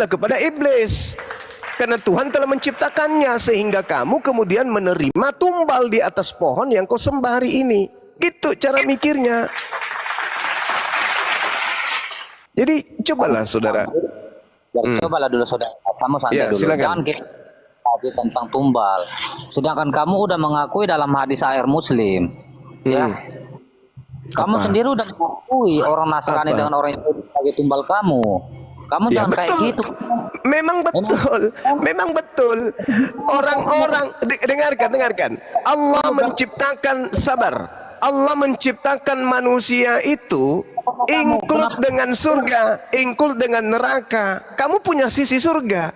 kepada iblis. Karena Tuhan telah menciptakannya sehingga kamu kemudian menerima tumbal di atas pohon yang kau sembah hari ini. Gitu cara mikirnya. Jadi cobalah saudara. Cobalah dulu saudara. Kamu santai dulu. Silakan. Jangan kita tentang tumbal. Sedangkan kamu udah mengakui dalam hadis air Muslim. Ya. Kamu sendiri udah mengakui orang Nasrani dengan orang Yahudi sebagai tumbal kamu. Kamu jangan kayak gitu. Memang betul. Orang-orang dengarkan. Allah menciptakan sabar. Allah menciptakan manusia itu include dengan surga, include dengan neraka. Kamu punya sisi surga.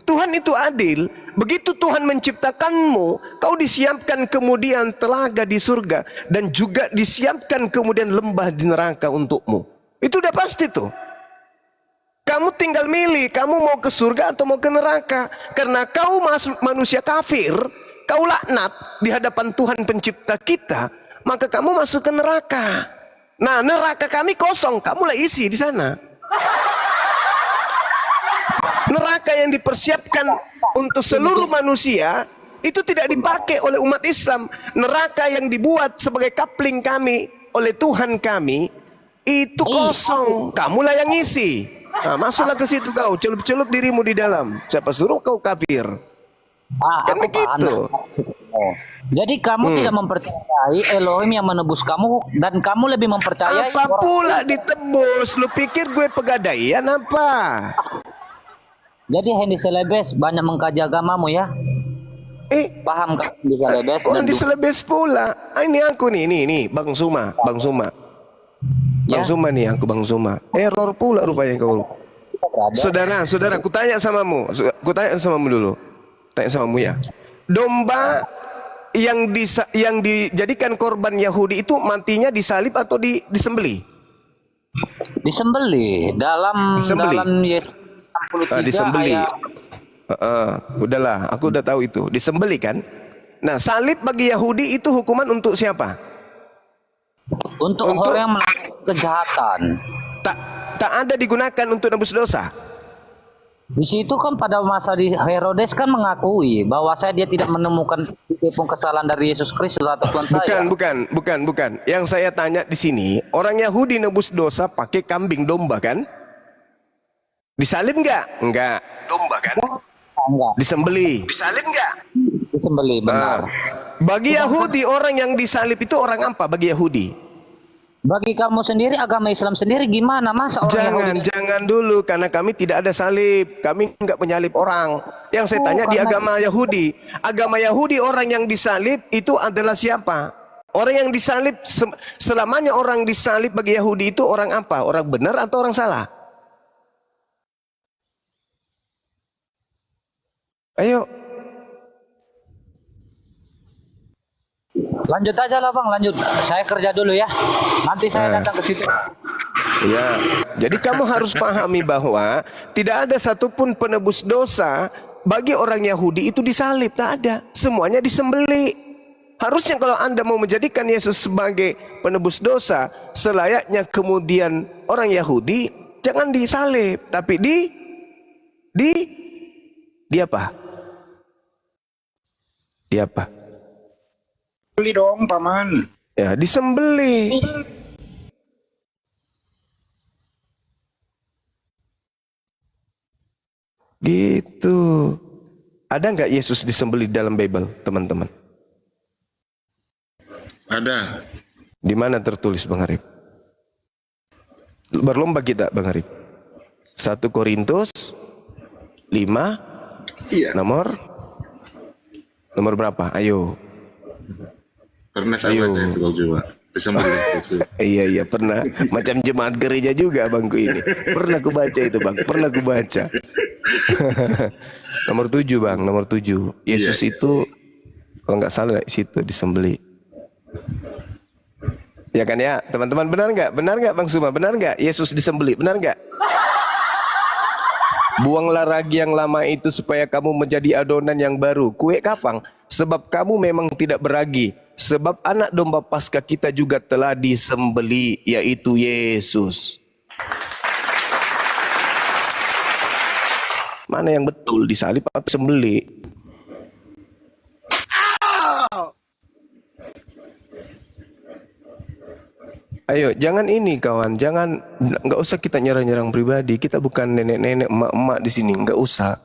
Tuhan itu adil. Begitu Tuhan menciptakanmu, kau disiapkan kemudian telaga di surga dan juga disiapkan kemudian lembah di neraka untukmu. Itu udah pasti tuh. Kamu tinggal milih, kamu mau ke surga atau mau ke neraka. Karena kau manusia kafir, kau laknat di hadapan Tuhan pencipta kita, maka kamu masuk ke neraka. Nah, neraka kami kosong, kamulah isi di sana. Neraka yang dipersiapkan untuk seluruh manusia itu tidak dipakai oleh umat Islam. Neraka yang dibuat sebagai kapling kami oleh Tuhan kami itu kosong, kamulah yang isi. Nah, masuklah ke situ kau, celup-celup dirimu di dalam. Siapa suruh kau kafir? Kan begitu. Jadi kamu tidak mempercayai Elohim yang menebus kamu dan kamu lebih mempercayai apa pula ditebus? Lu pikir gue pegadaian apa? Jadi Hendy Celebes banyak mengkaji agamamu ya? Paham kan Hendy Celebes? Hendy Celebes pula. Ini aku nih, Bang Suma. Bang Suma nih, aku Bang Suma. Error pula rupanya kau. Saudara, kutanya samamu. Kutanya samamu dulu. Tanya samamu ya. Domba yang dijadikan korban Yahudi itu matinya disalib atau disembelih? Disembelih dalam Yesus 63 disembelih. Udahlah, aku udah tahu itu. Disembelih kan? Nah, salib bagi Yahudi itu hukuman untuk siapa? Untuk orang yang melakukan kejahatan. Tak ada digunakan untuk nebus dosa. Di situ kan pada masa di Herodes kan mengakui bahwa dia tidak menemukan pun kesalahan dari Yesus Kristus atau Tuhan saya. Bukan. Yang saya tanya di sini, orang Yahudi nebus dosa pakai kambing domba kan? Disalib enggak? Enggak. Domba kan? Enggak. Disembelih. Disalib enggak? Disembelih, benar. Bagi Yahudi orang yang disalib itu orang apa bagi Yahudi? Bagi kamu sendiri, agama Islam sendiri gimana masa orang Yahudi? Jangan dulu, karena kami tidak ada salib. Kami enggak menyalib orang. Yang saya tanya di agama Yahudi. Agama Yahudi orang yang disalib itu adalah siapa? Orang yang disalib, selamanya orang disalib bagi Yahudi itu orang apa? Orang benar atau orang salah? Ayo. Lanjut aja lah Bang, lanjut. Saya kerja dulu ya. Nanti saya datang ke situ. Ya, jadi kamu harus pahami bahwa tidak ada satupun penebus dosa bagi orang Yahudi itu disalib, tak ada. Semuanya disembelih. Harusnya kalau Anda mau menjadikan Yesus sebagai penebus dosa, selayaknya kemudian orang Yahudi jangan disalib, tapi di apa? Di apa? Beli dong, Paman. Ya, disembelih. Gitu. Ada nggak Yesus disembelih dalam Bible, teman-teman? Ada. Di mana tertulis, Bang Arif? Berlomba kita, Bang Arif. 1 Korintus 5. Iya. Nomor berapa? Ayo. Pernah saya baca itu kalau coba. Disembelih. Iya, pernah. Macam jemaat gereja juga bangku ini. Pernah ku baca itu, Bang. Pernah ku baca. Nomor 7, Bang. Nomor 7. Yesus itu kalau nggak salah di situ disembelih. Ya kan ya, teman-teman, benar nggak? Benar nggak, Bang Suma? Benar nggak? Yesus disembelih, benar nggak? Buanglah ragi yang lama itu supaya kamu menjadi adonan yang baru, kue kapang. Sebab kamu memang tidak beragi. Sebab anak domba Paskah kita juga telah disembelih, yaitu Yesus. Mana yang betul, disalib atau sembelih? Ayo, jangan ini kawan, jangan, nggak usah kita nyerang-nyerang pribadi. Kita bukan nenek-nenek, emak-emak di sini, nggak usah.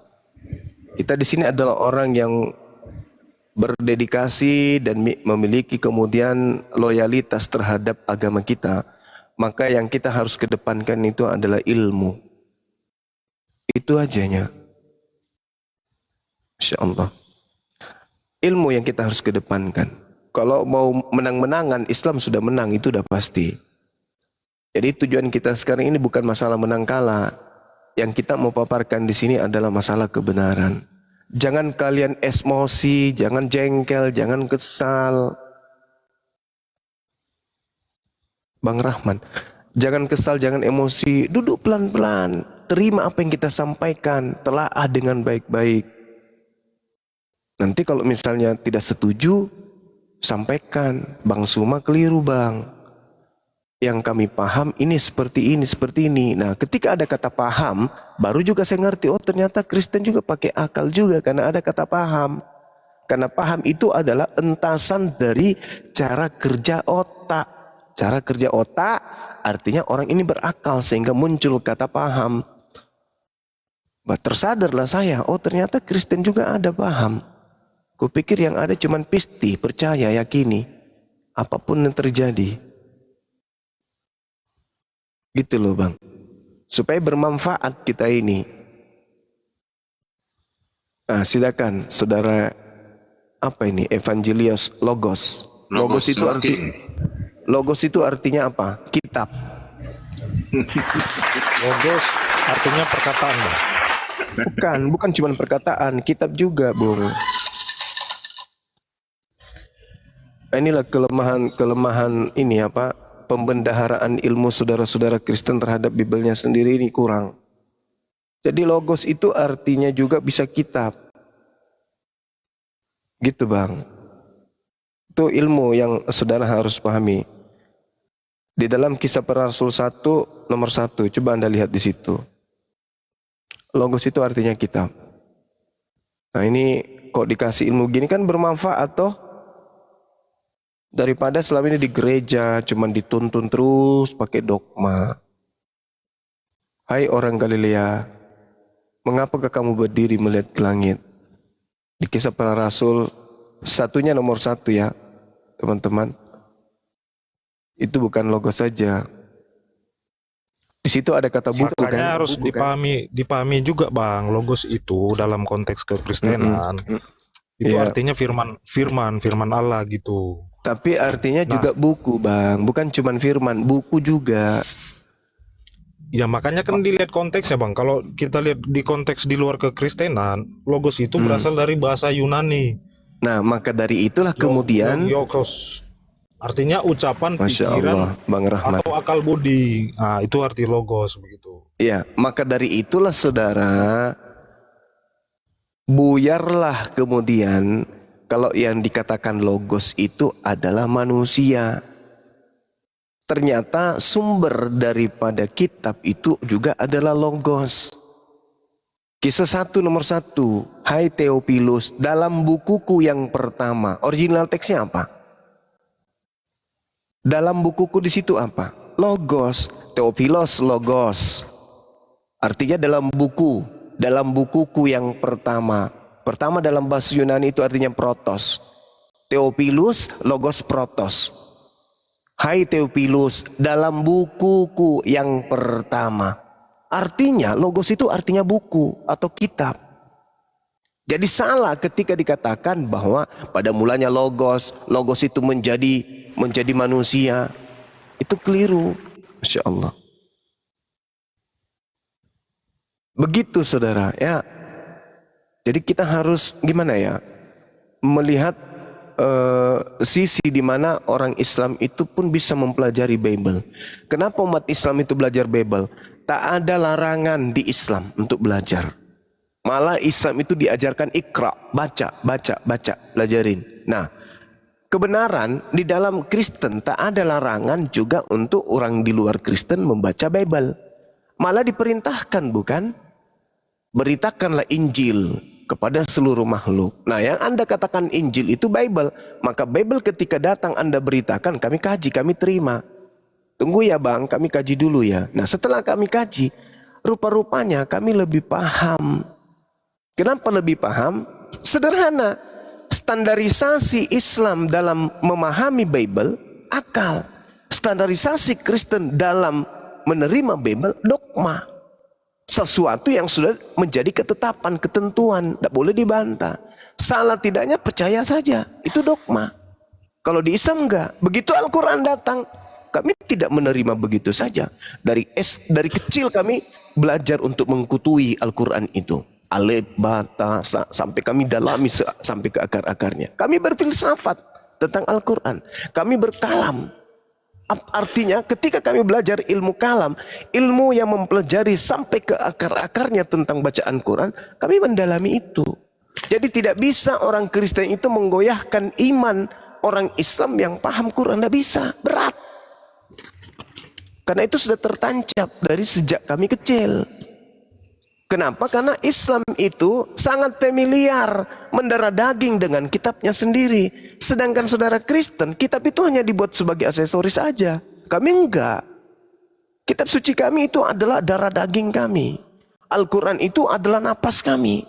Kita di sini adalah orang yang berdedikasi dan memiliki kemudian loyalitas terhadap agama kita. Maka yang kita harus kedepankan itu adalah ilmu. Itu ajanya. Insya Allah. Ilmu yang kita harus kedepankan. Kalau mau menang-menangan, Islam sudah menang, itu udah pasti. Jadi tujuan kita sekarang ini bukan masalah menang kalah. Yang kita mau paparkan di sini adalah masalah kebenaran. Jangan kalian emosi, jangan jengkel, jangan kesal. Bang Rahman, jangan kesal, jangan emosi. Duduk pelan-pelan, terima apa yang kita sampaikan, telaah dengan baik-baik. Nanti kalau misalnya tidak setuju, sampaikan, Bang Suma keliru bang. Yang kami paham ini seperti ini, seperti ini. Nah ketika ada kata paham, baru juga saya ngerti, oh ternyata Kristen juga pakai akal juga karena ada kata paham. Karena paham itu adalah entasan dari cara kerja otak. Cara kerja otak artinya orang ini berakal sehingga muncul kata paham. Tersadarlah saya, oh ternyata Kristen juga ada paham. Kupikir yang ada cuman pisti, percaya, yakini. Apapun yang terjadi. Gitu loh bang. Supaya bermanfaat kita ini. Nah silakan saudara, apa ini? Evangelios Logos. Logos itu artinya apa? Kitab. Logos artinya perkataan, bang. Bukan cuma perkataan, kitab juga, Bung. Inilah kelemahan ini apa? Pembendaharaan ilmu saudara-saudara Kristen terhadap Bibelnya sendiri ini kurang. Jadi logos itu artinya juga bisa kitab. Gitu, Bang. Itu ilmu yang saudara harus pahami. Di dalam Kisah Para Rasul 1 nomor 1, coba Anda lihat di situ. Logos itu artinya kitab. Nah ini kok dikasih ilmu gini kan bermanfaat toh? Daripada selama ini di gereja cuman dituntun terus pakai dogma. Hai orang Galilea, mengapakah kamu berdiri melihat ke langit? Di Kisah Para Rasul satunya nomor 1 ya teman-teman. Itu bukan logos saja. Di situ ada kata buku. Makanya kan? harus Buku, dipahami juga bang, logos itu dalam konteks kekristenan. Itu Iya. artinya firman Allah gitu. Tapi artinya juga buku bang, bukan cuman firman, buku juga. Ya makanya kan dilihat konteksnya bang. Kalau kita lihat di konteks di luar kekristenan, logos itu berasal dari bahasa Yunani. Nah maka dari itulah kemudian, Logos artinya ucapan, Masya pikiran, Allah, Bang Rahmat. atau akal budi. Nah itu arti logos begitu. Ya, maka dari itulah saudara, buyarlah kemudian kalau yang dikatakan logos itu adalah manusia. Ternyata sumber daripada kitab itu juga adalah logos. Kisah 1 nomor 1, hai Theophilus, dalam bukuku yang pertama, original teksnya apa? Dalam bukuku di situ apa? Logos, Theophilos logos. Artinya dalam bukuku yang pertama. Pertama dalam bahasa Yunani itu artinya protos. Theophilus logos protos. Hai Theophilus, dalam bukuku yang pertama. Artinya logos itu artinya buku atau kitab. Jadi salah ketika dikatakan bahwa pada mulanya logos itu menjadi manusia. Itu keliru. Masya Allah. Begitu saudara ya. Jadi kita harus gimana ya, melihat sisi di mana orang Islam itu pun bisa mempelajari Bible. Kenapa umat Islam itu belajar Bible? Tak ada larangan di Islam untuk belajar. Malah Islam itu diajarkan ikra, baca, belajarin. Nah, kebenaran di dalam Kristen tak ada larangan juga untuk orang di luar Kristen membaca Bible. Malah diperintahkan bukan? beritakanlah Injil kepada seluruh makhluk. Nah, yang Anda katakan Injil itu Bible. Maka Bible ketika datang Anda beritakan, kami kaji, kami terima. Tunggu ya bang, kami kaji dulu ya. Nah, setelah kami kaji, rupa-rupanya kami lebih paham. Kenapa lebih paham? Sederhana. Standarisasi Islam dalam memahami Bible, akal. Standarisasi Kristen dalam menerima Bible, dogma. Sesuatu yang sudah menjadi ketetapan, ketentuan, tidak boleh dibantah. Salah tidaknya percaya saja, itu dogma. Kalau di Islam enggak. Begitu Al-Quran datang, kami tidak menerima begitu saja. Dari kecil kami belajar untuk mengkutui Al-Quran itu. Alif, bata, sampai kami dalami sampai ke akar-akarnya. Kami berfilsafat tentang Al-Quran. Kami berkalam. Artinya ketika kami belajar ilmu kalam, ilmu yang mempelajari sampai ke akar-akarnya tentang bacaan Quran, kami mendalami itu. Jadi tidak bisa orang Kristen itu menggoyahkan iman orang Islam yang paham Quran. Tidak bisa, berat. Karena itu sudah tertancap dari sejak kami kecil. Kenapa? Karena Islam itu sangat familiar, mendarah daging dengan kitabnya sendiri. Sedangkan saudara Kristen, kitab itu hanya dibuat sebagai aksesoris saja. Kami enggak. Kitab suci kami itu adalah darah daging kami. Al-Quran itu adalah napas kami.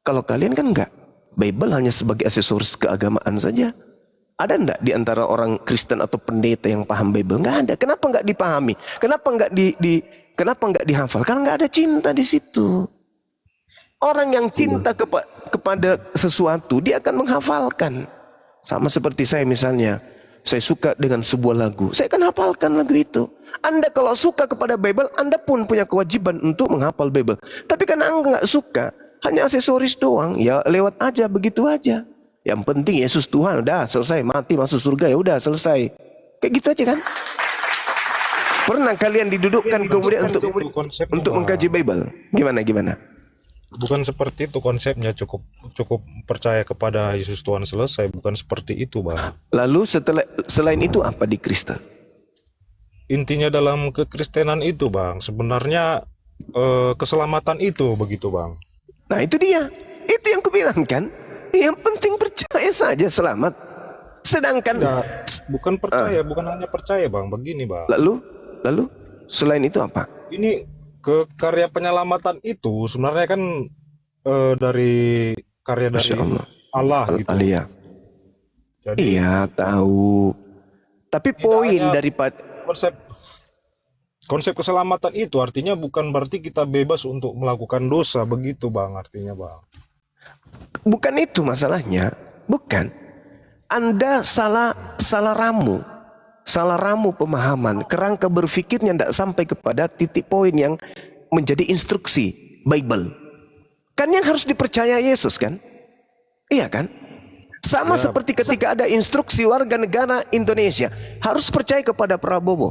Kalau kalian kan enggak. Bible hanya sebagai aksesoris keagamaan saja. Ada enggak di antara orang Kristen atau pendeta yang paham Bible? Enggak ada. Kenapa enggak dipahami? Kenapa enggak Kenapa enggak dihafal? Karena enggak ada cinta di situ. Orang yang cinta kepada sesuatu, dia akan menghafalkan. Sama seperti saya misalnya, saya suka dengan sebuah lagu, saya akan hafalkan lagu itu. Anda kalau suka kepada Bible, Anda pun punya kewajiban untuk menghafal Bible. Tapi karena Anda enggak suka, hanya aksesoris doang, ya lewat aja, begitu aja. Yang penting Yesus Tuhan, udah selesai, mati masuk surga, ya udah selesai. Kayak gitu aja kan? Pernah kalian didudukkan kemudian untuk mengkaji Bible? Gimana? Bukan seperti itu konsepnya, cukup percaya kepada Yesus Tuhan selesai, bukan seperti itu, Bang. Lalu selain itu apa di Kristen? Intinya dalam kekristenan itu, Bang, sebenarnya keselamatan itu begitu, Bang. Nah, itu dia. Itu yang kubilang kan. Yang penting percaya saja selamat. Sedangkan bukan percaya, bukan hanya percaya, Bang. Begini, Bang. Lalu selain itu apa? Ini karya penyelamatan itu sebenarnya kan dari karya dari Allah gitu. Alia. Jadi, iya tahu. Tapi poin daripada konsep keselamatan itu artinya bukan berarti kita bebas untuk melakukan dosa, begitu, Bang, artinya, Bang. Bukan itu masalahnya. Bukan. Anda salah ramu. Salah ramu pemahaman, kerangka berpikirnya tidak sampai kepada titik poin yang menjadi instruksi Bible. Kan yang harus dipercaya Yesus kan? Iya kan? Sama seperti ketika ada instruksi warga negara Indonesia harus percaya kepada Prabowo.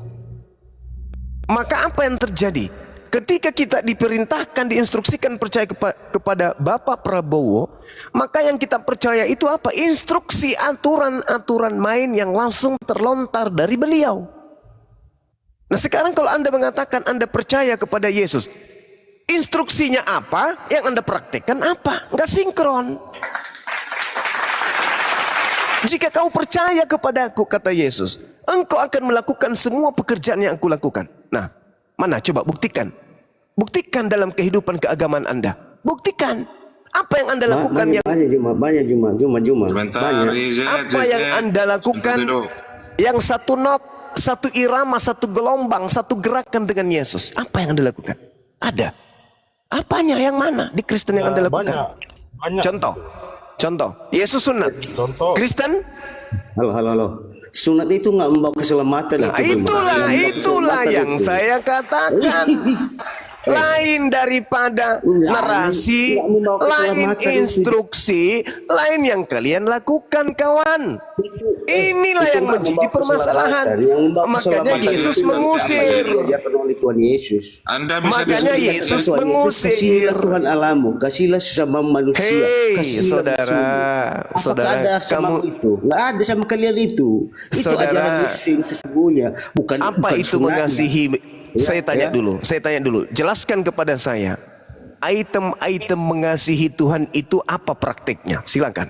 Maka apa yang terjadi? Ketika kita diperintahkan, diinstruksikan percaya kepada Bapak Prabowo, maka yang kita percaya itu apa? Instruksi, aturan-aturan main yang langsung terlontar dari beliau. Nah sekarang kalau Anda mengatakan Anda percaya kepada Yesus, instruksinya apa? Yang Anda praktekkan apa? Nggak sinkron. Jika kau percaya kepadaku, kata Yesus, engkau akan melakukan semua pekerjaan yang aku lakukan. Nah, mana coba buktikan. Buktikan dalam kehidupan keagamaan Anda. Buktikan. Apa yang Anda lakukan banyak Juma. Apa yang Anda lakukan yang satu not, satu irama, satu gelombang, satu gerakan dengan Yesus. Apa yang Anda lakukan? Ada. Apanya? Yang mana di Kristen yang Anda lakukan? Banyak. Contoh. Yesus sunat. Contoh. Kristen? Halo. Sunat itu nggak membawa keselamatan. Nah, itulah yang saya katakan. Lain daripada narasi, lain instruksi, lain yang kalian lakukan, kawan. Inilah yang menjadi permasalahan. Makanya Yesus mengusir. Makanya Yesus mengusir. Tuhan alamu, kasihlah sesama manusia. Saudara, kamu itu nggak ada sama kalian itu. Itu ajaran Yesus yang sesungguhnya. Apa itu mengasihi? Saya tanya dulu. Jelaskan kepada saya. item-item mengasihi Tuhan itu apa praktiknya? Silakan.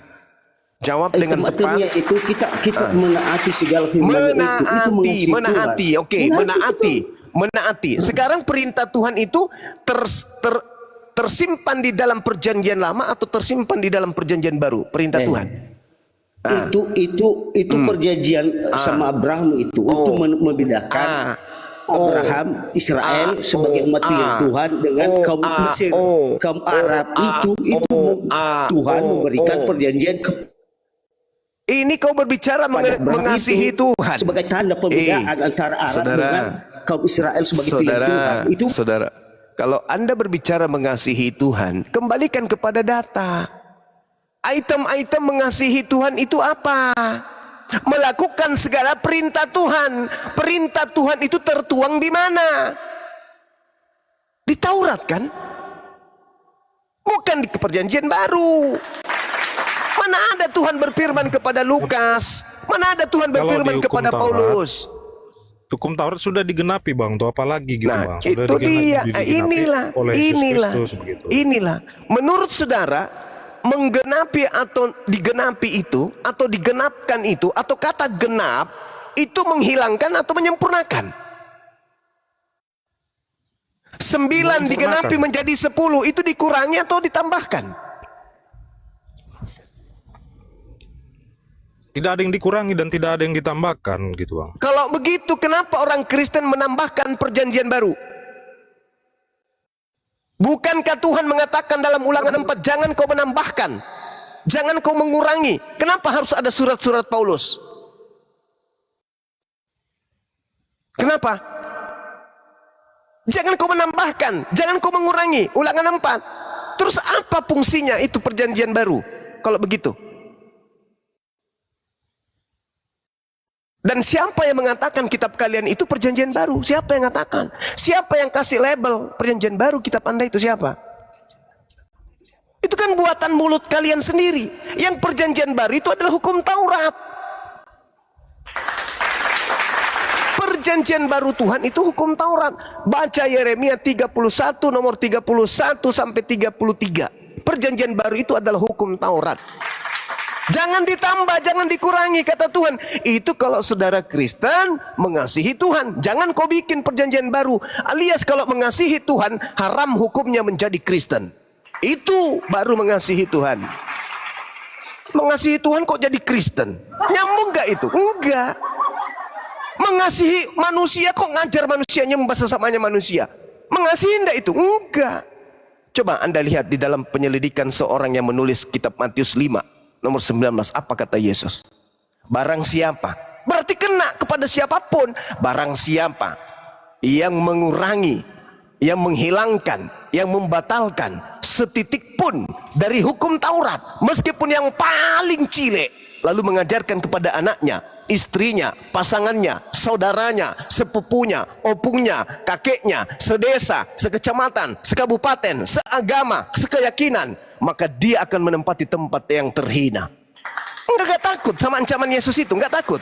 Jawab dengan tepat. Itu kita menaati segala firman itu Menaati. Oke, menaati. Sekarang perintah Tuhan itu tersimpan di dalam perjanjian lama atau tersimpan di dalam perjanjian baru? Perintah Tuhan. Itu perjanjian sama Abraham itu untuk membedakan Abraham, Israel sebagai umat Tuhan dengan kaum Mesir, kaum Arab itu Tuhan memberikan perjanjian ini kau berbicara mengasihi Tuhan sebagai tanda pembedaan antara Arab dengan kaum Israel sebagai Tuhan. Itu saudara, kalau Anda berbicara mengasihi Tuhan, kembalikan kepada data. Item-item mengasihi Tuhan itu apa? Melakukan segala perintah Tuhan. Perintah Tuhan itu tertuang di mana? Di Taurat kan? Bukan di perjanjian baru. Mana ada Tuhan berfirman kepada Lukas? Mana ada Tuhan berfirman kepada Paulus? Hukum Taurat sudah digenapi bang, tuh apalagi gitu bang. Sudah itu dia. Inilah. Menurut saudara, menggenapi atau digenapi itu, atau digenapkan itu, atau kata genap itu menghilangkan atau menyempurnakan. 9 digenapi menjadi 10 itu dikurangi atau ditambahkan? Tidak ada yang dikurangi dan tidak ada yang ditambahkan gitu bang. Kalau begitu kenapa orang Kristen menambahkan perjanjian baru? Bukankah Tuhan mengatakan dalam Ulangan 4, jangan kau menambahkan, jangan kau mengurangi. Kenapa harus ada surat-surat Paulus? Kenapa? Jangan kau menambahkan, jangan kau mengurangi. Ulangan 4. Terus apa fungsinya itu perjanjian baru kalau begitu? Dan siapa yang mengatakan kitab kalian itu perjanjian baru? Siapa yang mengatakan? Siapa yang kasih label perjanjian baru kitab Anda itu siapa? Itu kan buatan mulut kalian sendiri. Yang perjanjian baru itu adalah hukum Taurat. Perjanjian baru Tuhan itu hukum Taurat. Baca Yeremia 31 nomor 31 sampai 33. Perjanjian baru itu adalah hukum Taurat. Jangan ditambah, jangan dikurangi, kata Tuhan. Itu kalau saudara Kristen mengasihi Tuhan. Jangan kau bikin perjanjian baru. Alias kalau mengasihi Tuhan, haram hukumnya menjadi Kristen. Itu baru mengasihi Tuhan. Mengasihi Tuhan kok jadi Kristen? Nyambung gak itu? Enggak. Mengasihi manusia kok ngajar manusianya membahas sesamanya manusia? Mengasihi enggak itu? Enggak. Coba Anda lihat di dalam penyelidikan seorang yang menulis kitab Matius 5. Nomor 19, apa kata Yesus? Barang siapa, berarti kena kepada siapapun. Barang siapa yang mengurangi, yang menghilangkan, yang membatalkan setitik pun dari hukum Taurat, meskipun yang paling cilik, lalu mengajarkan kepada anaknya, istrinya, pasangannya, saudaranya, sepupunya, opungnya, kakeknya, sedesa, sekecamatan, sekabupaten, seagama, sekeyakinan, maka dia akan menempati tempat yang terhina. Enggak takut sama ancaman Yesus itu? Enggak takut?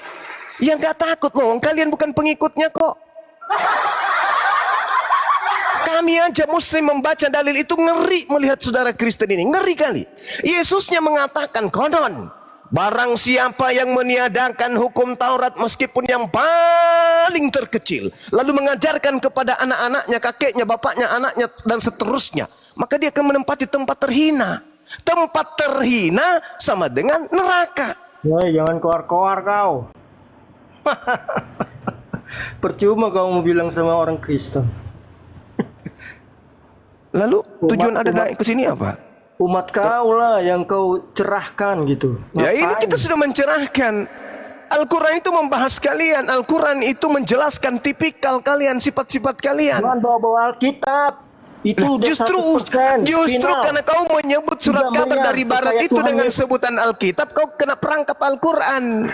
Ya enggak takut loh, kalian bukan pengikutnya kok. Kami aja Muslim membaca dalil itu ngeri melihat saudara Kristen ini, ngeri kali. Yesusnya mengatakan, konon barang siapa yang meniadakan hukum Taurat meskipun yang paling terkecil, lalu mengajarkan kepada anak-anaknya, kakeknya, bapaknya, anaknya, dan seterusnya, maka dia akan menempati tempat terhina. Tempat terhina sama dengan neraka. Jangan koar-koar kau. Percuma kau mau bilang sama orang Kristen. Lalu tujuan ada naik ke sini apa? Umat kau lah yang kau cerahkan gitu. Ya ini kita sudah mencerahkan. Al-Quran itu membahas kalian. Al-Quran itu menjelaskan tipikal kalian, sifat-sifat kalian. Jangan bawa-bawa Alkitab. Itu udah justru karena kau menyebut surat kabar dari barat itu dengan sebutan Alkitab, kau kena perangkap Al-Quran.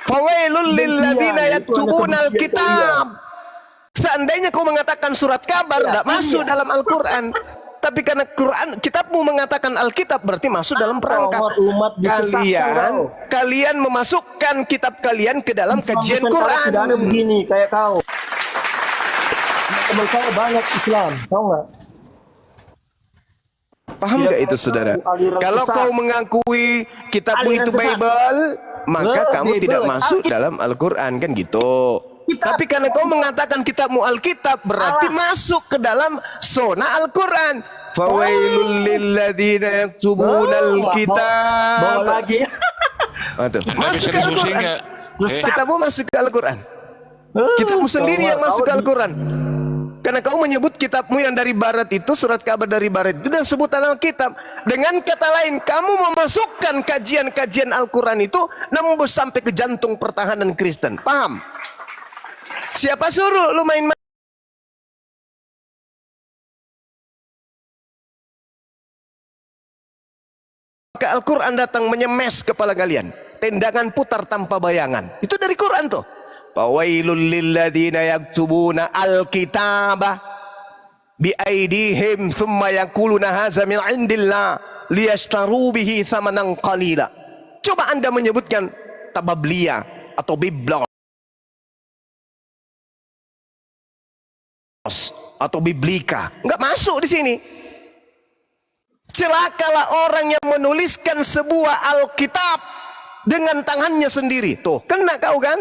Fawailul lilladzina yaktubuna Alkitab. Seandainya kau mengatakan surat kabar, tidak masuk dalam Al-Quran. Tapi karena Quran, kitabmu mengatakan Alkitab, berarti masuk dalam perangkap. Kalian memasukkan kitab kalian ke dalam kajian Quran. Tidak ada begini kayak kau. Teman saya banyak Islam, tahu nggak? Paham nggak itu saudara? Kalau kau mengakui kitabmu itu Bible, maka kamu tidak masuk dalam Al-Quran, kan gitu. Tapi karena kau mengatakan kitabmu Alkitab, berarti masuk ke dalam zona Al-Quran. Fawailul lilladzina yaktubuna al-kitab. Bawa lagi. Masuk ke Al-Quran. Kitabmu masuk ke Al-Quran. Kitabmu sendiri yang masuk ke Al-Quran. Karena kau menyebut kitabmu yang dari barat itu, surat kabar dari barat itu, dan sebutan Alkitab. Dengan kata lain, kamu memasukkan kajian-kajian Al-Quran itu nembus sampai ke jantung pertahanan Kristen. Paham? Siapa suruh lu main ke Al-Quran datang menyemes kepala kalian. Tendangan putar tanpa bayangan. Itu dari Quran tuh. Fawailul lilladzina yaktubuna al-kitaba biaidihim thumma yaquluna hadza min indillah liyashtaru bihi thamanan qalila. Coba Anda menyebutkan tabablia atau biblos atau biblika, enggak masuk di sini. Celakalah orang yang menuliskan sebuah Alkitab dengan tangannya sendiri. Tuh, kena kau kan?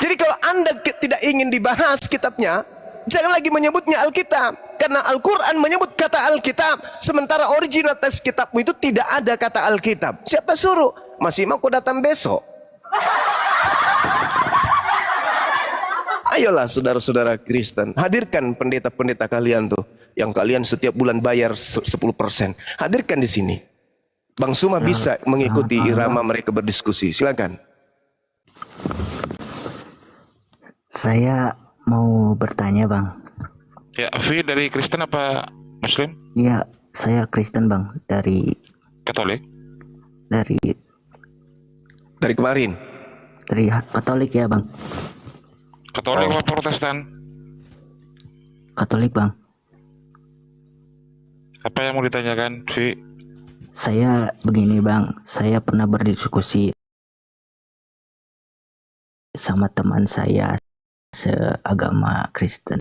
Jadi kalau Anda tidak ingin dibahas kitabnya, jangan lagi menyebutnya Alkitab. Karena Al-Quran menyebut kata Alkitab, sementara original teks kitabmu itu tidak ada kata Alkitab. Siapa suruh? Masih mau kau datang besok? Ayolah saudara-saudara Kristen, hadirkan pendeta-pendeta kalian tuh, yang kalian setiap bulan bayar 10%. Hadirkan di sini. Bang Suma bisa mengikuti irama mereka berdiskusi. Silakan. Saya mau bertanya, Bang. Ya, Afi dari Kristen apa Muslim? Iya, saya Kristen, Bang, dari Katolik? Dari kemarin. Dari Katolik ya, Bang. Katolik apa Protestan? Katolik, Bang. Apa yang mau ditanyakan, Vi? Saya begini, Bang. Saya pernah berdiskusi sama teman saya seagama Kristen.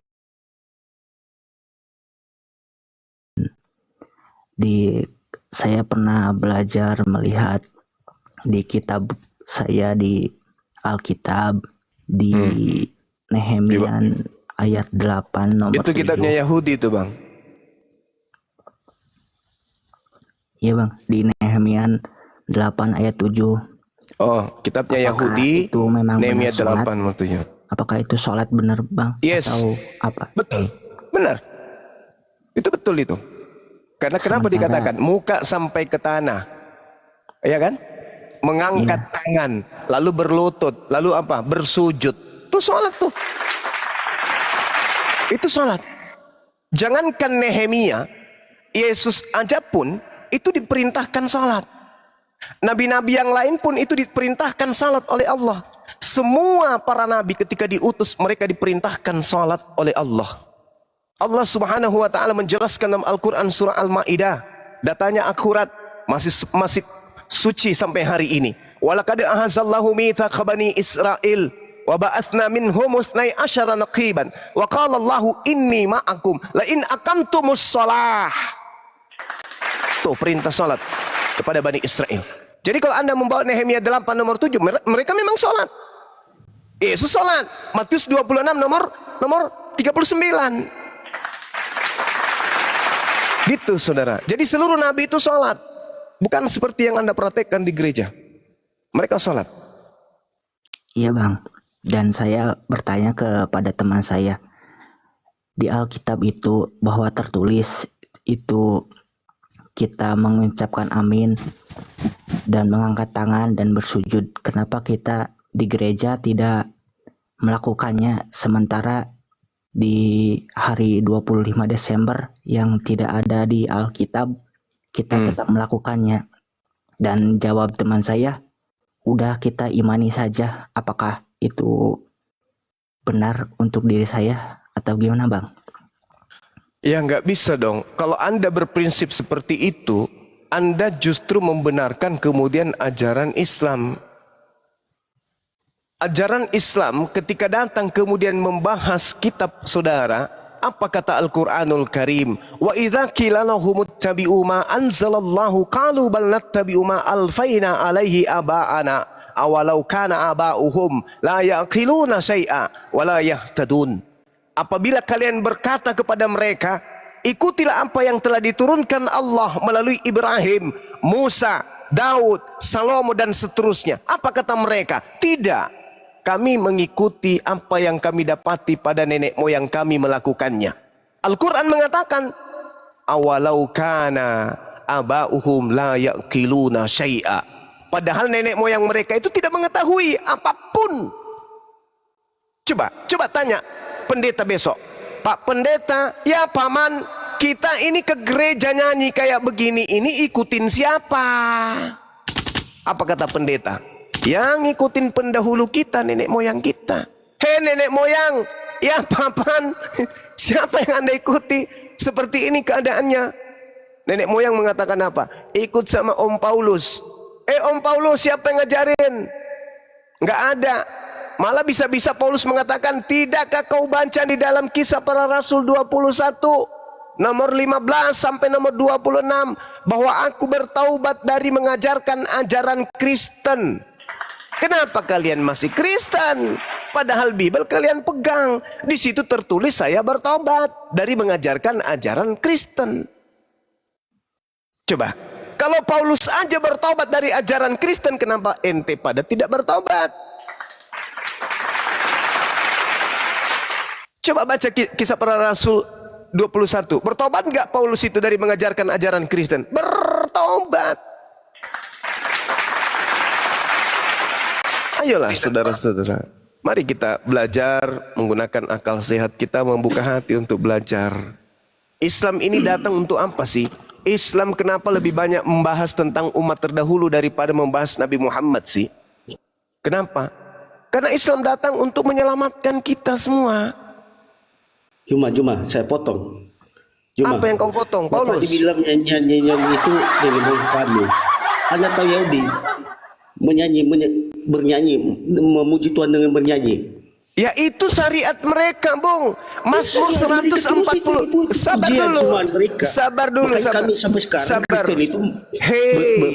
Saya pernah belajar melihat di kitab saya di Alkitab di Nehemia ayat 8 nomor 7. Itu kitabnya Yahudi itu, Bang. Iya, Bang, di Nehemia 8 ayat 7. Oh, kitabnya Apakah Yahudi. itu memang Nehemia benar 8 waktunya. Apakah itu sholat benar, Bang? Yes. Atau apa? Betul. Benar. Itu betul itu. Karena kenapa dikatakan muka sampai ke tanah? Ya kan? Mengangkat tangan, lalu berlutut, lalu apa? Bersujud. Itu sholat tuh. Itu sholat. Jangankan Nehemia, Yesus aja pun itu diperintahkan sholat. Nabi-nabi yang lain pun itu diperintahkan sholat oleh Allah. Semua para nabi ketika diutus, mereka diperintahkan sholat oleh Allah. Allah subhanahu wa ta'ala menjelaskan dalam Al-Quran surah Al-Ma'idah. Datanya akurat, masih suci sampai hari ini. Walaqad ahazallahu mitsaqa bani Israil wa ba'atsna minhum 12 naqiban wa qala Allahu inni ma'akum la in aqamtumus shalah. Tuh perintah salat kepada Bani Israel. Jadi kalau Anda membawa Nehemia 8 nomor 7, mereka memang salat. Yesus salat. Matius 26 nomor 39. Gitu saudara. Jadi seluruh nabi itu salat. Bukan seperti yang Anda praktekkan di gereja. Mereka salat. Iya, Bang. Dan saya bertanya kepada teman saya. Di Alkitab itu bahwa tertulis itu kita mengucapkan amin dan mengangkat tangan dan bersujud. Kenapa kita di gereja tidak melakukannya, sementara di hari 25 Desember yang tidak ada di Alkitab kita tetap melakukannya? Dan jawab teman saya, udah kita imani saja. Apakah itu benar untuk diri saya atau gimana, Bang? Ya nggak bisa dong. Kalau Anda berprinsip seperti itu, Anda justru membenarkan kemudian ajaran Islam. Ajaran Islam ketika datang kemudian membahas kitab saudara, Apa kata Al-Quranul Karim? Wa idza qila lahum ittabi'u ma anzalallahu qalu bal nattabi'u ma alfaina alaihi aba'ana awalau kana aba'uhum la yaqiluna syai'a wa la yahtadun. Apabila kalian berkata kepada mereka, ikutilah apa yang telah diturunkan Allah melalui Ibrahim, Musa, Daud, Salomo dan seterusnya. Apa kata mereka? Tidak. Kami mengikuti apa yang kami dapati pada nenek moyang kami melakukannya. Al-Quran mengatakan, awalau kana aba'uhum la yaqiluna syai'a. Padahal nenek moyang mereka itu tidak mengetahui apapun. Coba tanya pendeta besok. Pak pendeta, ya paman, kita ini ke gereja nyanyi kayak begini, ini ikutin siapa? Apa kata pendeta? Yang ngikutin pendahulu kita, nenek moyang kita. Hei nenek moyang, ya papan, siapa yang Anda ikuti? Seperti ini keadaannya. Nenek moyang mengatakan apa? Ikut sama Om Paulus. Om Paulus siapa yang ngajarin? Nggak ada. Malah bisa-bisa Paulus mengatakan, tidakkah kau baca di dalam Kisah Para Rasul 21 nomor 15 sampai nomor 26 bahwa aku bertaubat dari mengajarkan ajaran Kristen. Kenapa kalian masih Kristen? Padahal Bible kalian pegang. Di situ tertulis saya bertobat dari mengajarkan ajaran Kristen. Coba, kalau Paulus aja bertobat dari ajaran Kristen, kenapa ente pada tidak bertobat? Coba baca Kisah Para Rasul 21. Bertobat nggak Paulus itu dari mengajarkan ajaran Kristen? Bertobat. Ayolah saudara-saudara, mari kita belajar menggunakan akal sehat kita, membuka hati untuk belajar. Islam ini datang untuk apa sih? Islam kenapa lebih banyak membahas tentang umat terdahulu daripada membahas Nabi Muhammad sih? Kenapa? Karena Islam datang untuk menyelamatkan kita semua. Cuma saya potong. Apa yang kau potong, Paulus? Bapak dibilang nyanyi itu dari mulut kami. Anda tahu Yahudi bernyanyi, memuji Tuhan dengan bernyanyi. Ya itu syariat mereka, Bung. Mazmur 140. Sabar dulu. Kami sampai sekarang sabar. Kristen itu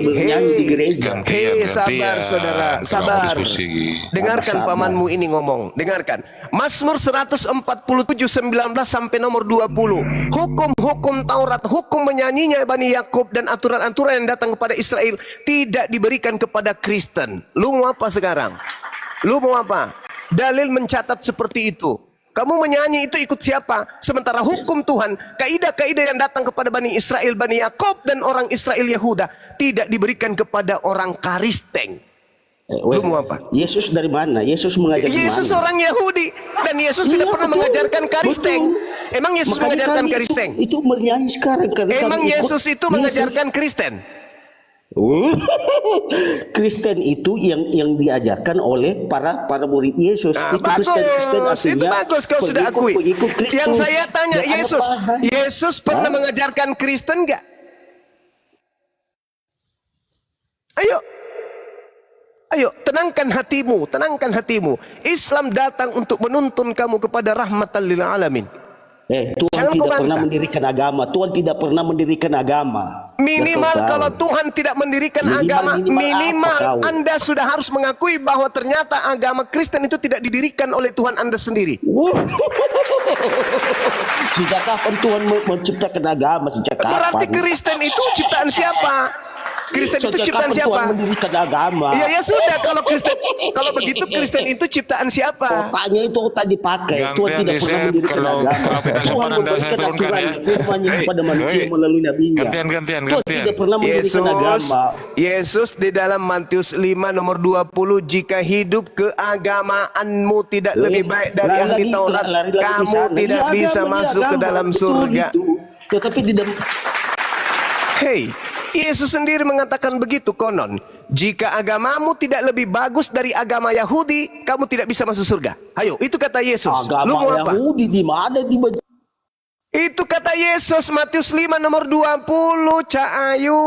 bernyanyi di gereja. Sabar saudara, sabar. Dengarkan pamanmu ini ngomong. Dengarkan. Mazmur 147 19 sampai nomor 20. Hukum-hukum Taurat, hukum menyanyinya Bani Yakub dan aturan-aturan yang datang kepada Israel tidak diberikan kepada Kristen. Lu mau apa sekarang? Lu mau apa? Dalil mencatat seperti itu. Kamu menyanyi itu ikut siapa? Sementara hukum Tuhan, kaidah-kaidah yang datang kepada Bani Israel, Bani Yakub dan orang Israel Yahuda tidak diberikan kepada orang Kristen. Lu mau apa? Yesus dari mana? Yesus mengajar Yesus mana? Orang Yahudi dan Yesus tidak pernah mengajarkan Kristen. Emang Yesus mengajarkan Kristen? Itu bernyanyi sekarang kan. Emang Yesus itu mengajarkan Kristen? Kristen itu yang diajarkan oleh para murid Yesus. Nah, itu bagus, Kristen artinya itu bagus kau sudah akui. Yang saya tanya, Yesus pernah mengajarkan Kristen enggak? Ayo, tenangkan hatimu. Islam datang untuk menuntun kamu kepada rahmatan lil alamin. Tuhan tidak pernah mendirikan agama. Tuhan tidak pernah mendirikan agama. Minimal kalau Tuhan tidak mendirikan agama, minimal Anda sudah harus mengakui bahwa ternyata agama Kristen itu tidak didirikan oleh Tuhan Anda sendiri. Sejak kapan Tuhan menciptakan agama? Sejak kapan? Berarti Kristen itu ciptaan siapa? Kristen itu ciptaan siapa? Tuhan mendirikan agama. Ya sudah, kalau begitu Kristen itu ciptaan siapa? Otaknya itu otak dipakai. Tuhan tidak pernah mendirikan agama. Tuhan memberikan aturan firman-Nya kepada manusia melalui nabinya. Gantian. Tuhan tidak pernah mendirikan agama. Yesus di dalam Matius 5 nomor 20, jika hidup keagamaanmu tidak lebih baik dari ahli Taurat, kamu tidak bisa masuk ke dalam surga. Tetapi tidak. Hei, Yesus sendiri mengatakan begitu konon. Jika agamamu tidak lebih bagus dari agama Yahudi, kamu tidak bisa masuk surga. Ayo, itu kata Yesus. Lu mau apa? Yahudi di mana? Itu kata Yesus Matius 5 nomor 20, Cak Ayu.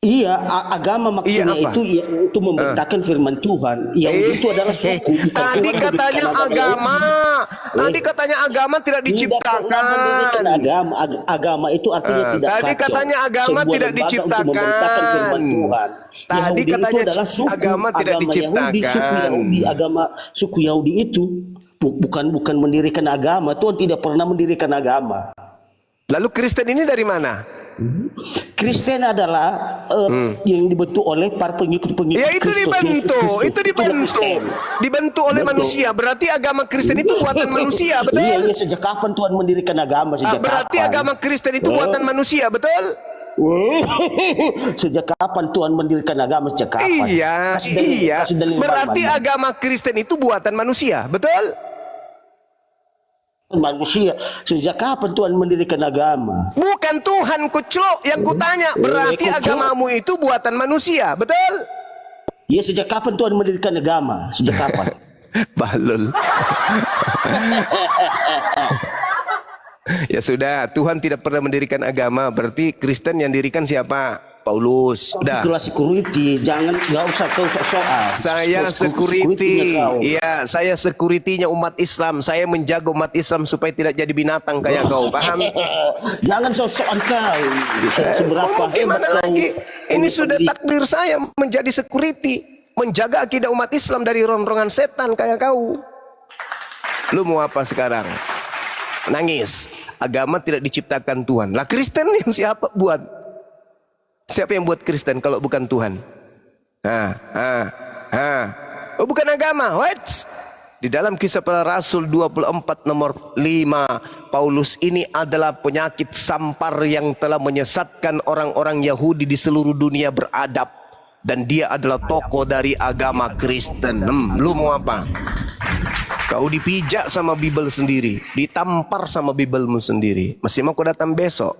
Iya, agama maksudnya Iya, apa? itu memberitakan firman Tuhan. Yahudi itu adalah suku. Bukan Tadi Tuhan katanya memberikan agama. Tadi katanya agama tidak Tidak pernah mendirikan diciptakan. agama. Agama itu artinya tidak Tadi kacau. katanya agama Sebuah tidak lembaga untuk memberitakan diciptakan. firman Tuhan. Tadi Yahudi itu katanya adalah suku. agama tidak Yahudi, suku diciptakan. Yahudi, suku Yahudi itu bukan mendirikan agama. Tuhan tidak pernah mendirikan agama. Lalu Kristen ini dari mana? Kristen adalah yang dibentuk oleh para pengikut-pengikut Ya itu Kristus, Yesus dibentuk, Kristus. itu Itulah dibentuk, Kristen. dibentuk oleh Betul. manusia. Berarti agama Kristen itu buatan manusia, betul? Iya, sejak kapan Tuhan mendirikan agama? Sejak Berarti kapan? agama Kristen itu buatan manusia, betul? Sejak kapan Tuhan mendirikan agama? Sejak kapan? Iya, Kasih dalil Berarti mana? agama Kristen itu buatan manusia, betul? Manusia. Sejak kapan Tuhan mendirikan agama? Bukan Tuhan kuclok yang kutanya. Berarti kuclok. agamamu itu buatan manusia, betul? Ya, sejak kapan Tuhan mendirikan agama? Sejak kapan? Balul. Ya sudah, Tuhan tidak pernah mendirikan agama. Berarti Kristen yang dirikan siapa? Paulus. Udah. Itulah security. Nggak usah kau soal. Saya security. Iya, saya securitynya umat Islam. Saya menjaga umat Islam supaya tidak jadi binatang kayak kau. Paham? Jangan sok-sokan kau. Seberapa Gimana hebat kau. lagi? Ini sudah takdir saya menjadi security, menjaga akidah umat Islam dari ronrongan setan kayak kau. Lu mau apa sekarang? Nangis. Agama tidak diciptakan Tuhan. Lah Kristen yang siapa buat? Siapa yang buat Kristen kalau bukan Tuhan? Oh, bukan agama. What? Di dalam Kisah Para Rasul 24 nomor 5, Paulus ini adalah penyakit sampar yang telah menyesatkan orang-orang Yahudi di seluruh dunia beradab, dan dia adalah tokoh dari agama Kristen. Lu mau apa? Kau dipijak sama Bible sendiri, ditampar sama Biblemu sendiri. Masih mau kau datang besok?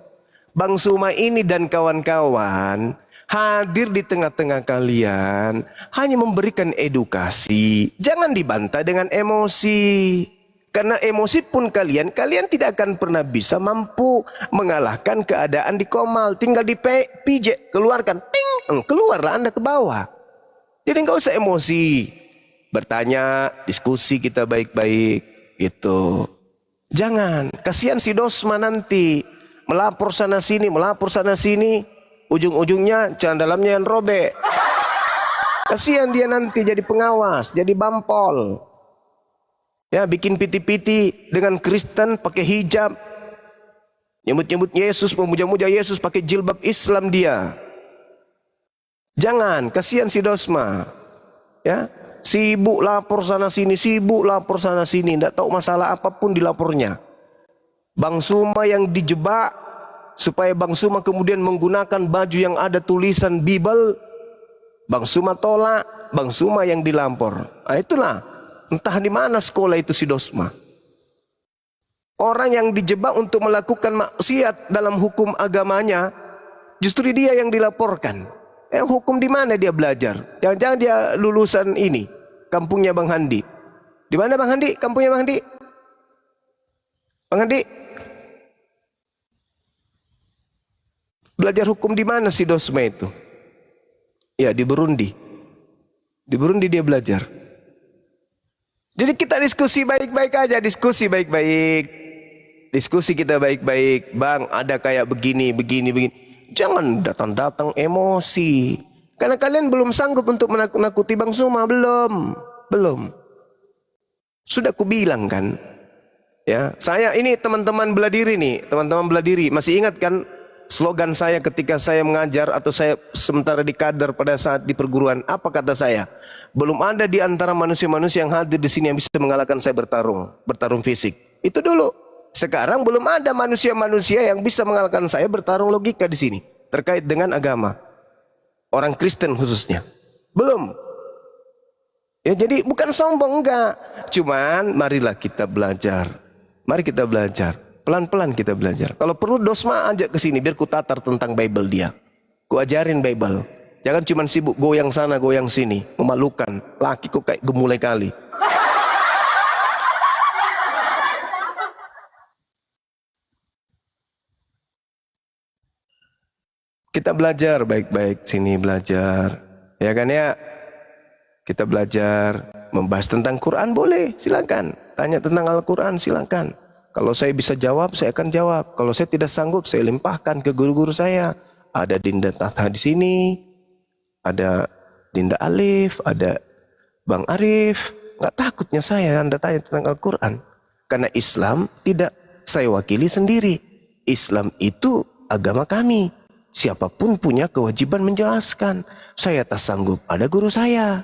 Bang Suma ini dan kawan-kawan hadir di tengah-tengah kalian hanya memberikan edukasi. Jangan dibantah dengan emosi. Karena emosi pun kalian tidak akan pernah bisa mampu mengalahkan keadaan di komal. Tinggal dipijak, keluarkan, ting, keluarlah Anda ke bawah. Jadi nggak usah emosi. Bertanya, diskusi kita baik-baik gitu. Jangan, kasihan si Dosma nanti. Melapor sana sini, ujung-ujungnya celana dalamnya yang robek. Kasihan dia nanti jadi pengawas, jadi bampol. Ya, bikin piti-piti dengan Kristen pakai hijab. Nyebut-nyebut Yesus, memuja-muja Yesus pakai jilbab Islam dia. Jangan, kasihan si Dosma. Ya, sibuk lapor sana sini, enggak tahu masalah apapun dilapornya. Bang Suma yang dijebak supaya Bang Suma kemudian menggunakan baju yang ada tulisan Bible. Bang Suma tolak, Bang Suma yang dilampor. Nah, itulah, entah di mana sekolah itu si Dosma. Orang yang dijebak untuk melakukan maksiat dalam hukum agamanya, justru dia yang dilaporkan. Hukum di mana dia belajar? Jangan-jangan dia lulusan ini, kampungnya Bang Handi. Di mana Bang Handi? Kampungnya Bang Handi? Bang Handi? Belajar hukum di mana si Dosma itu? Ya, di Burundi. Di Burundi dia belajar. Jadi kita diskusi baik-baik aja, diskusi baik-baik. Diskusi kita baik-baik. Bang, ada kayak begini. Jangan datang-datang emosi. Karena kalian belum sanggup untuk menakut-nakuti Bang Suma, belum. Sudah kubilang kan? Ya, saya ini teman-teman beladiri nih, masih ingat kan slogan saya ketika saya mengajar atau saya sementara di kader pada saat di perguruan? Apa kata saya? Belum ada di antara manusia-manusia yang hadir di sini yang bisa mengalahkan saya bertarung fisik. Itu dulu. Sekarang belum ada manusia-manusia yang bisa mengalahkan saya bertarung logika di sini terkait dengan agama. Orang Kristen khususnya. Belum. Ya, jadi bukan sombong, enggak. Cuman marilah kita belajar. Mari kita belajar. Pelan-pelan kita belajar. Kalau perlu Dosma ajak ke sini biar ku tatar tentang Bible dia. Ku ajarin Bible. Jangan cuma sibuk goyang sana, goyang sini. Memalukan. Laki kok kayak gemulai kali. Kita belajar baik-baik sini belajar. Ya kan ya? Kita belajar membahas tentang Quran boleh, silakan. Tanya tentang Al-Quran silakan. Kalau saya bisa jawab, saya akan jawab. Kalau saya tidak sanggup, saya limpahkan ke guru-guru saya. Ada Dinda Tatha di sini, ada Dinda Alif, ada Bang Arif. Nggak takutnya saya Anda tanya tentang Al-Quran. Karena Islam tidak saya wakili sendiri. Islam itu agama kami. Siapapun punya kewajiban menjelaskan. Saya tak sanggup, ada guru saya.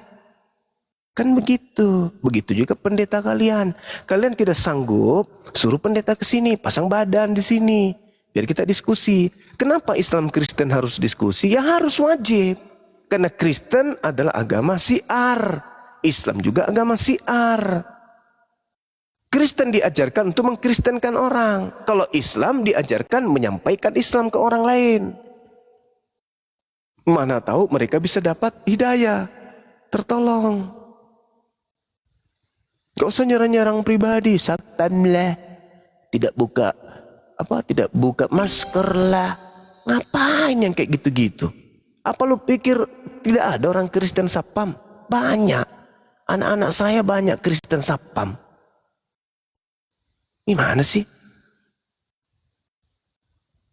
Kan begitu. Begitu juga pendeta kalian. Kalian tidak sanggup, suruh pendeta ke sini, pasang badan di sini. Biar kita diskusi. Kenapa Islam Kristen harus diskusi? Ya harus wajib. Karena Kristen adalah agama syiar. Islam juga agama syiar. Kristen diajarkan untuk mengkristenkan orang. Kalau Islam diajarkan menyampaikan Islam ke orang lain. Mana tahu mereka bisa dapat hidayah, tertolong. Gak usah nyerang-nyerang pribadi, satpam lah, tidak buka masker lah. Ngapain yang kayak gitu-gitu? Apa lu pikir tidak ada orang Kristen satpam? Banyak. Anak-anak saya banyak Kristen satpam. Gimana sih?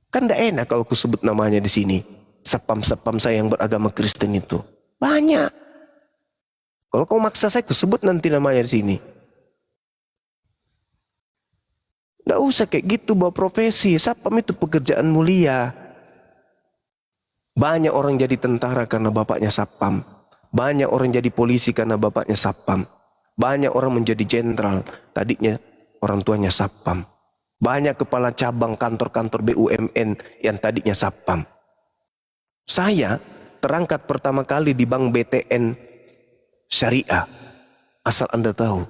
Kan tidak enak kalau aku sebut namanya di sini. Satpam-satpam saya yang beragama Kristen itu banyak. Kalau kau maksa saya, aku sebut nanti namanya di sini. Nggak usah kayak gitu bawa profesi. Satpam itu pekerjaan mulia. Banyak orang jadi tentara karena bapaknya satpam. Banyak orang jadi polisi karena bapaknya satpam. Banyak orang menjadi jenderal, tadinya orang tuanya satpam. Banyak kepala cabang kantor-kantor BUMN yang tadinya satpam. Saya terangkat pertama kali di Bank BTN Syariah. Asal Anda tahu.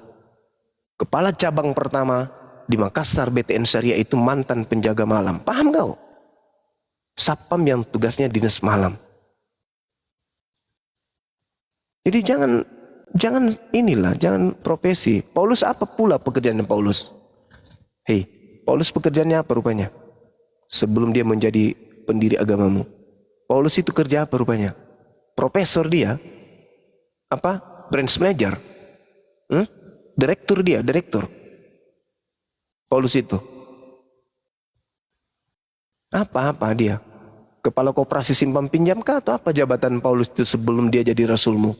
Kepala cabang pertama di Makassar BTN Syariah itu mantan penjaga malam. Paham kau? Satpam yang tugasnya dinas malam. Jadi jangan profesi. Paulus apa pula pekerjaannya Paulus? Hei, Paulus pekerjaannya apa rupanya? Sebelum dia menjadi pendiri agamamu. Paulus itu kerja apa rupanya? Profesor dia. Apa? Branch manager. Direktur dia, direktur. Paulus itu. Apa dia? Kepala koperasi simpan pinjam kah atau apa jabatan Paulus itu sebelum dia jadi rasulmu?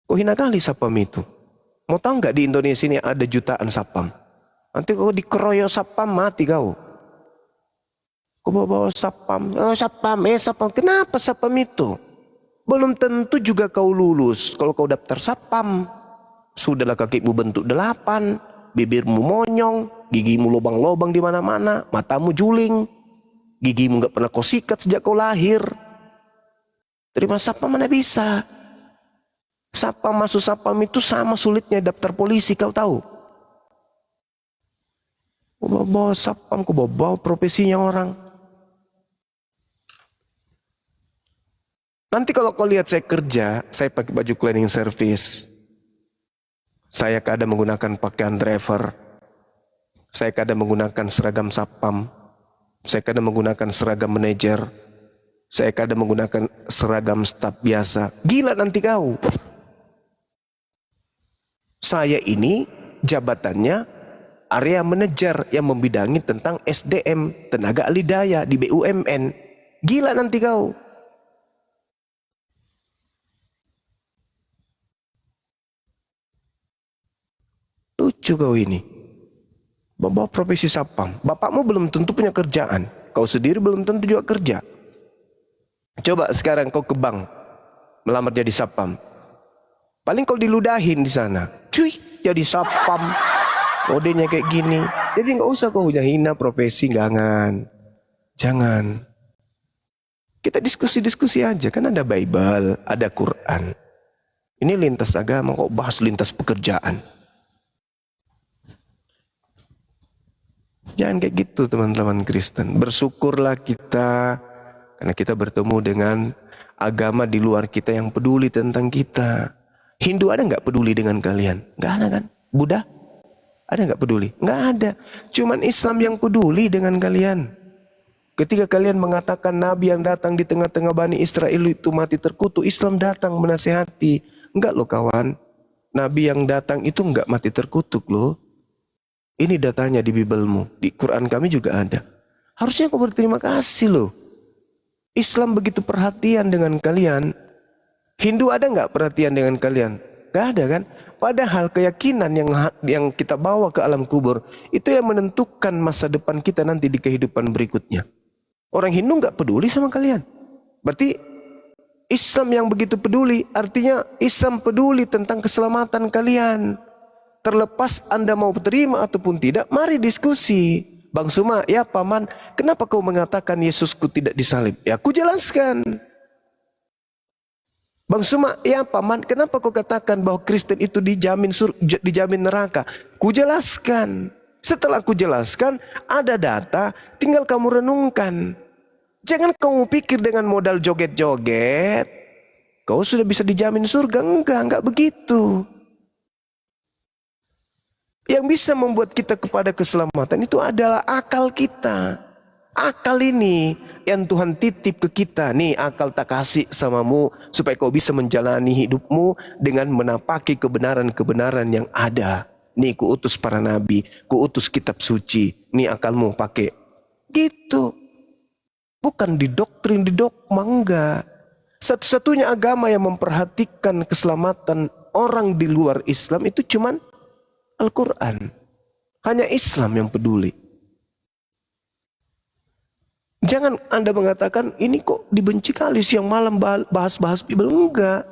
Kau hina kali satpam itu. Mau tahu nggak di Indonesia ini ada jutaan satpam? Nanti kau dikeroyok satpam mati kau. Kau bawa satpam. Oh satpam. Kenapa satpam itu? Belum tentu juga kau lulus. Kalau kau daftar satpam, sudahlah kakimu bentuk 8, bibirmu monyong, gigimu lubang-lubang di mana-mana, matamu juling, gigimu nggak pernah kau sikat sejak kau lahir. Terima satpam mana bisa? Satpam masuk satpam itu sama sulitnya daftar polisi, kau tahu? Kau bawa satpam, kau bawa profesinya orang. Nanti kalau kau lihat saya kerja, saya pakai baju cleaning service. Saya kadang menggunakan pakaian driver. Saya kadang menggunakan seragam satpam. Saya kadang menggunakan seragam manajer. Saya kadang menggunakan seragam staf biasa. Gila nanti kau. Saya ini jabatannya area manajer yang membidangi tentang SDM, tenaga ahli daya di BUMN. Gila nanti kau. Lucu kau ini. Bawa profesi satpam. Bapakmu belum tentu punya kerjaan. Kau sendiri belum tentu juga kerja. Coba sekarang kau ke bank melamar jadi satpam. Paling kau diludahin di sana. Cuy, jadi satpam. Kodenya kayak gini. Jadi nggak usah kau hina profesi, jangan. Kita diskusi-diskusi aja. Kan ada Bible, ada Quran. Ini lintas agama, kok bahas lintas pekerjaan. Jangan kayak gitu teman-teman Kristen. Bersyukurlah kita karena kita bertemu dengan agama di luar kita yang peduli tentang kita. Hindu ada nggak peduli dengan kalian? Nggak ada kan? Buddha ada nggak peduli? Nggak ada. Cuman Islam yang peduli dengan kalian. Ketika kalian mengatakan Nabi yang datang di tengah-tengah Bani Israel itu mati terkutuk, Islam datang menasihati. Enggak loh kawan, Nabi yang datang itu enggak mati terkutuk loh. Ini datanya di Bibelmu, di Quran kami juga ada. Harusnya kau berterima kasih loh. Islam begitu perhatian dengan kalian. Hindu ada enggak perhatian dengan kalian? Enggak ada kan? Padahal keyakinan yang kita bawa ke alam kubur itu yang menentukan masa depan kita nanti di kehidupan berikutnya. Orang Hindu nggak peduli sama kalian. Berarti Islam yang begitu peduli, artinya Islam peduli tentang keselamatan kalian. Terlepas Anda mau terima ataupun tidak, mari diskusi. Bang Suma, ya paman, kenapa kau mengatakan Yesusku tidak disalib? Ya aku jelaskan. Bang Suma, ya paman, kenapa kau katakan bahwa Kristen itu dijamin neraka? Ku jelaskan. Setelah ku jelaskan, ada data, tinggal kamu renungkan. Jangan kamu pikir dengan modal joget-joget, kau sudah bisa dijamin surga. Enggak begitu. Yang bisa membuat kita kepada keselamatan itu adalah akal kita. Akal ini yang Tuhan titip ke kita. Nih akal tak kasih samamu supaya kau bisa menjalani hidupmu dengan menapaki kebenaran-kebenaran yang ada. Nih ku utus para nabi, ku utus kitab suci. Nih akalmu pakai. Gitu. Bukan didoktrin, didogma, enggak. Satu-satunya agama yang memperhatikan keselamatan orang di luar Islam itu cuman Al-Quran. Hanya Islam yang peduli. Jangan Anda mengatakan ini kok dibenci kali siang malam bahas-bahas Bible. Enggak.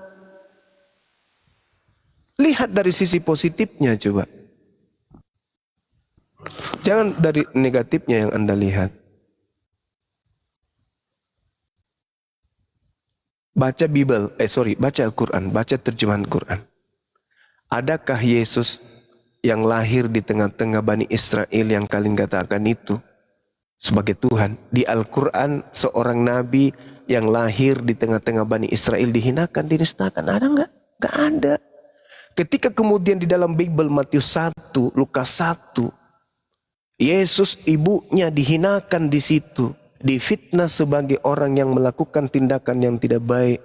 Lihat dari sisi positifnya coba. Jangan dari negatifnya yang Anda lihat. Baca Bible, baca Al-Quran, baca terjemahan Quran. Adakah Yesus yang lahir di tengah-tengah Bani Israel yang kalian katakan itu sebagai Tuhan? Di Al-Quran seorang nabi yang lahir di tengah-tengah Bani Israel dihinakan, dinistakan. Ada enggak? Enggak ada. Ketika kemudian di dalam Bible Matius 1, Lukas 1, Yesus ibunya dihinakan di situ, difitnah sebagai orang yang melakukan tindakan yang tidak baik.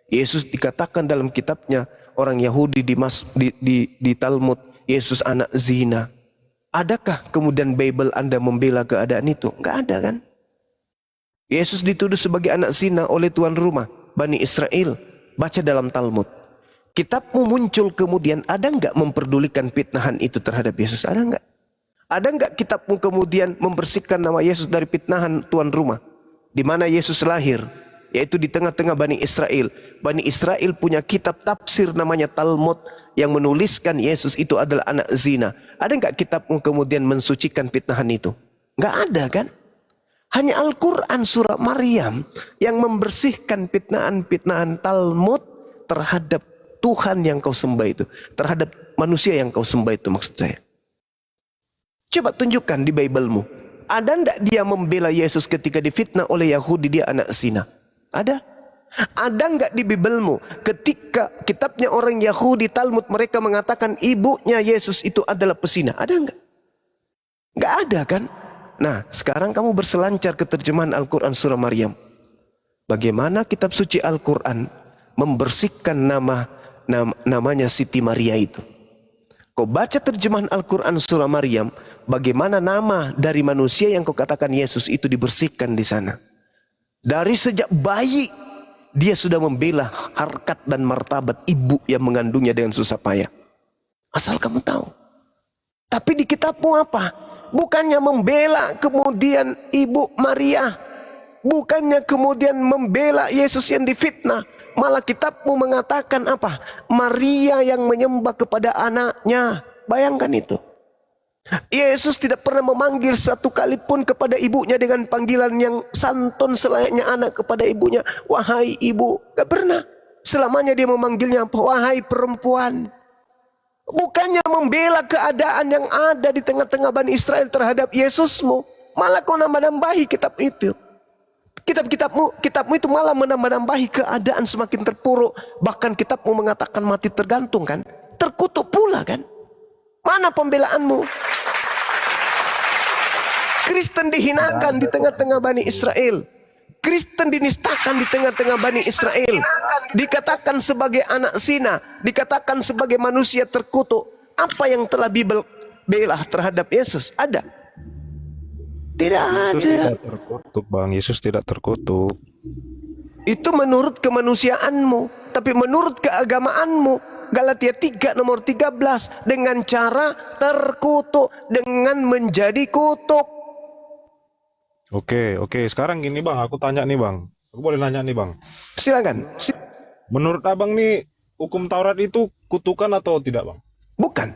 Yesus dikatakan dalam kitabnya orang Yahudi di Talmud, Yesus anak zina. Adakah kemudian Bible Anda membela keadaan itu? Enggak ada kan? Yesus dituduh sebagai anak zina oleh tuan rumah Bani Israel. Baca dalam Talmud. Kitabmu muncul kemudian, ada enggak memperdulikan fitnahan itu terhadap Yesus? Ada enggak? Ada enggak kitabmu kemudian membersihkan nama Yesus dari fitnahan tuan rumah? Di mana Yesus lahir, yaitu di tengah-tengah Bani Israel. Bani Israel punya kitab tafsir namanya Talmud yang menuliskan Yesus itu adalah anak zina. Ada enggak kitabmu kemudian mensucikan fitnahan itu? Enggak ada kan? Hanya Al-Quran surah Maryam yang membersihkan fitnahan-fitnahan Talmud terhadap Tuhan yang kau sembah itu, terhadap manusia yang kau sembah itu, maksud saya. Coba tunjukkan di Bible-mu. Ada enggak dia membela Yesus ketika difitnah oleh Yahudi dia anak zina? Ada? Ada enggak di Bible-mu ketika kitabnya orang Yahudi Talmud mereka mengatakan ibunya Yesus itu adalah pesina? Ada enggak? Enggak ada kan? Nah, sekarang kamu berselancar ke terjemahan Al-Quran surah Maryam. Bagaimana kitab suci Al-Quran membersihkan namanya Siti Maria itu. Kau baca terjemahan Al-Quran surah Maryam, bagaimana nama dari manusia yang kau katakan Yesus itu dibersihkan di sana. Dari sejak bayi, dia sudah membela harkat dan martabat ibu yang mengandungnya dengan susah payah. Asal kamu tahu. Tapi di kitabmu apa? Bukannya membela kemudian ibu Maria. Bukannya kemudian membela Yesus yang difitnah. Malah kitabmu mengatakan apa? Maria yang menyembah kepada anaknya. Bayangkan itu. Yesus tidak pernah memanggil satu kali pun kepada ibunya dengan panggilan yang santun selayaknya anak kepada ibunya. Wahai ibu. Gak pernah. Selamanya dia memanggilnya apa? Wahai perempuan. Bukannya membela keadaan yang ada di tengah-tengah Bani Israel terhadap Yesusmu. Malah kau nambah-nambahi kitab itu. Kitabmu itu malah menambah-nambahi keadaan semakin terpuruk. Bahkan kitabmu mengatakan mati tergantung kan. Terkutuk pula kan. Mana pembelaanmu? Kristen dihinakan di tengah-tengah Bani Israel. Kristen dinistakan di tengah-tengah Bani Israel. Dikatakan sebagai anak zina, dikatakan sebagai manusia terkutuk. Apa yang telah Bible bela terhadap Yesus? Ada? Tidak Yesus ada. tidak terkutuk, Bang. Yesus tidak terkutuk. Itu menurut kemanusiaanmu, tapi menurut keagamaanmu. Galatia 3 nomor 13, dengan cara terkutuk, dengan menjadi kutuk. Oke. Sekarang gini, Bang. Aku tanya nih, Bang. Aku boleh nanya nih, Bang. Silakan. Menurut Abang nih, hukum Taurat itu kutukan atau tidak, Bang? Bukan.